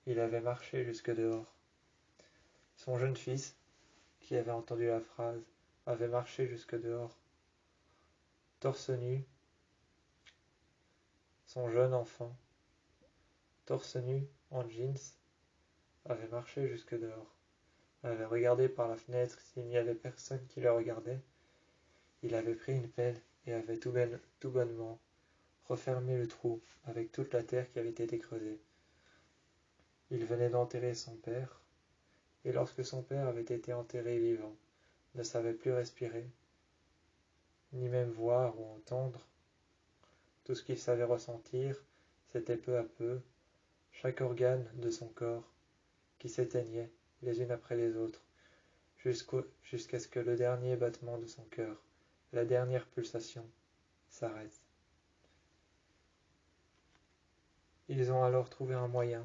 Il avait marché jusque dehors. Son jeune fils, qui avait entendu la phrase, avait marché jusque dehors. Torse nu, son jeune enfant, torse nu, en jeans, avait marché jusque dehors. Avait regardé par la fenêtre s'il n'y avait personne qui le regardait. Il avait pris une pelle et avait tout bonnement refermé le trou avec toute la terre qui avait été creusée. Il venait d'enterrer son père, et lorsque son père avait été enterré vivant, ne savait plus respirer, ni même voir ou entendre. Tout ce qu'il savait ressentir, c'était peu à peu chaque organe de son corps qui s'éteignait les unes après les autres, jusqu'à ce que le dernier battement de son cœur, la dernière pulsation, s'arrête. Ils ont alors trouvé un moyen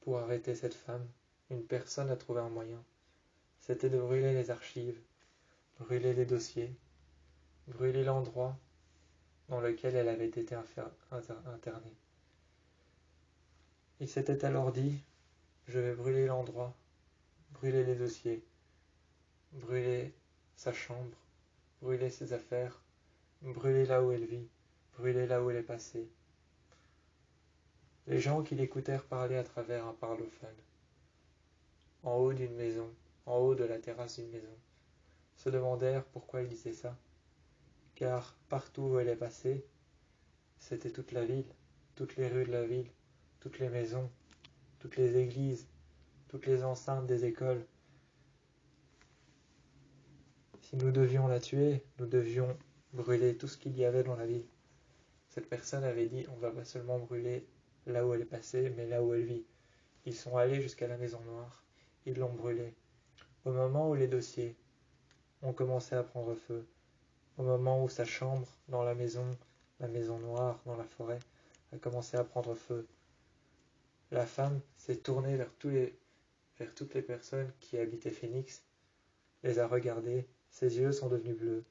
pour arrêter cette femme. Une personne a trouvé un moyen. C'était de brûler les archives, brûler les dossiers, brûler l'endroit dans lequel elle avait été internée. Il s'était alors dit: je vais brûler l'endroit, brûler les dossiers, brûler sa chambre, brûler ses affaires, brûler là où elle vit, brûler là où elle est passée. Les gens qui l'écoutèrent parler à travers un parlophone, en haut d'une maison, en haut de la terrasse d'une maison, se demandèrent pourquoi il disait ça, car partout où elle est passée, c'était toute la ville, toutes les rues de la ville, toutes les maisons, toutes les églises, toutes les enceintes des écoles. Si nous devions la tuer, nous devions brûler tout ce qu'il y avait dans la ville. Cette personne avait dit, on va pas seulement brûler là où elle est passée, mais là où elle vit. Ils sont allés jusqu'à la Maison Noire, ils l'ont brûlée. Au moment où les dossiers ont commencé à prendre feu, au moment où sa chambre dans la Maison Noire, dans la forêt, a commencé à prendre feu, la femme s'est tournée vers toutes les personnes qui habitaient Phoenix, les a regardées, ses yeux sont devenus bleus.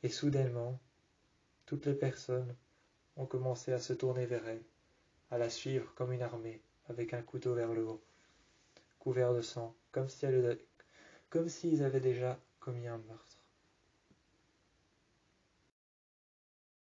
Et soudainement, toutes les personnes ont commencé à se tourner vers elle, à la suivre comme une armée, avec un couteau vers le haut, couvert de sang, comme s'ils avaient déjà commis un meurtre.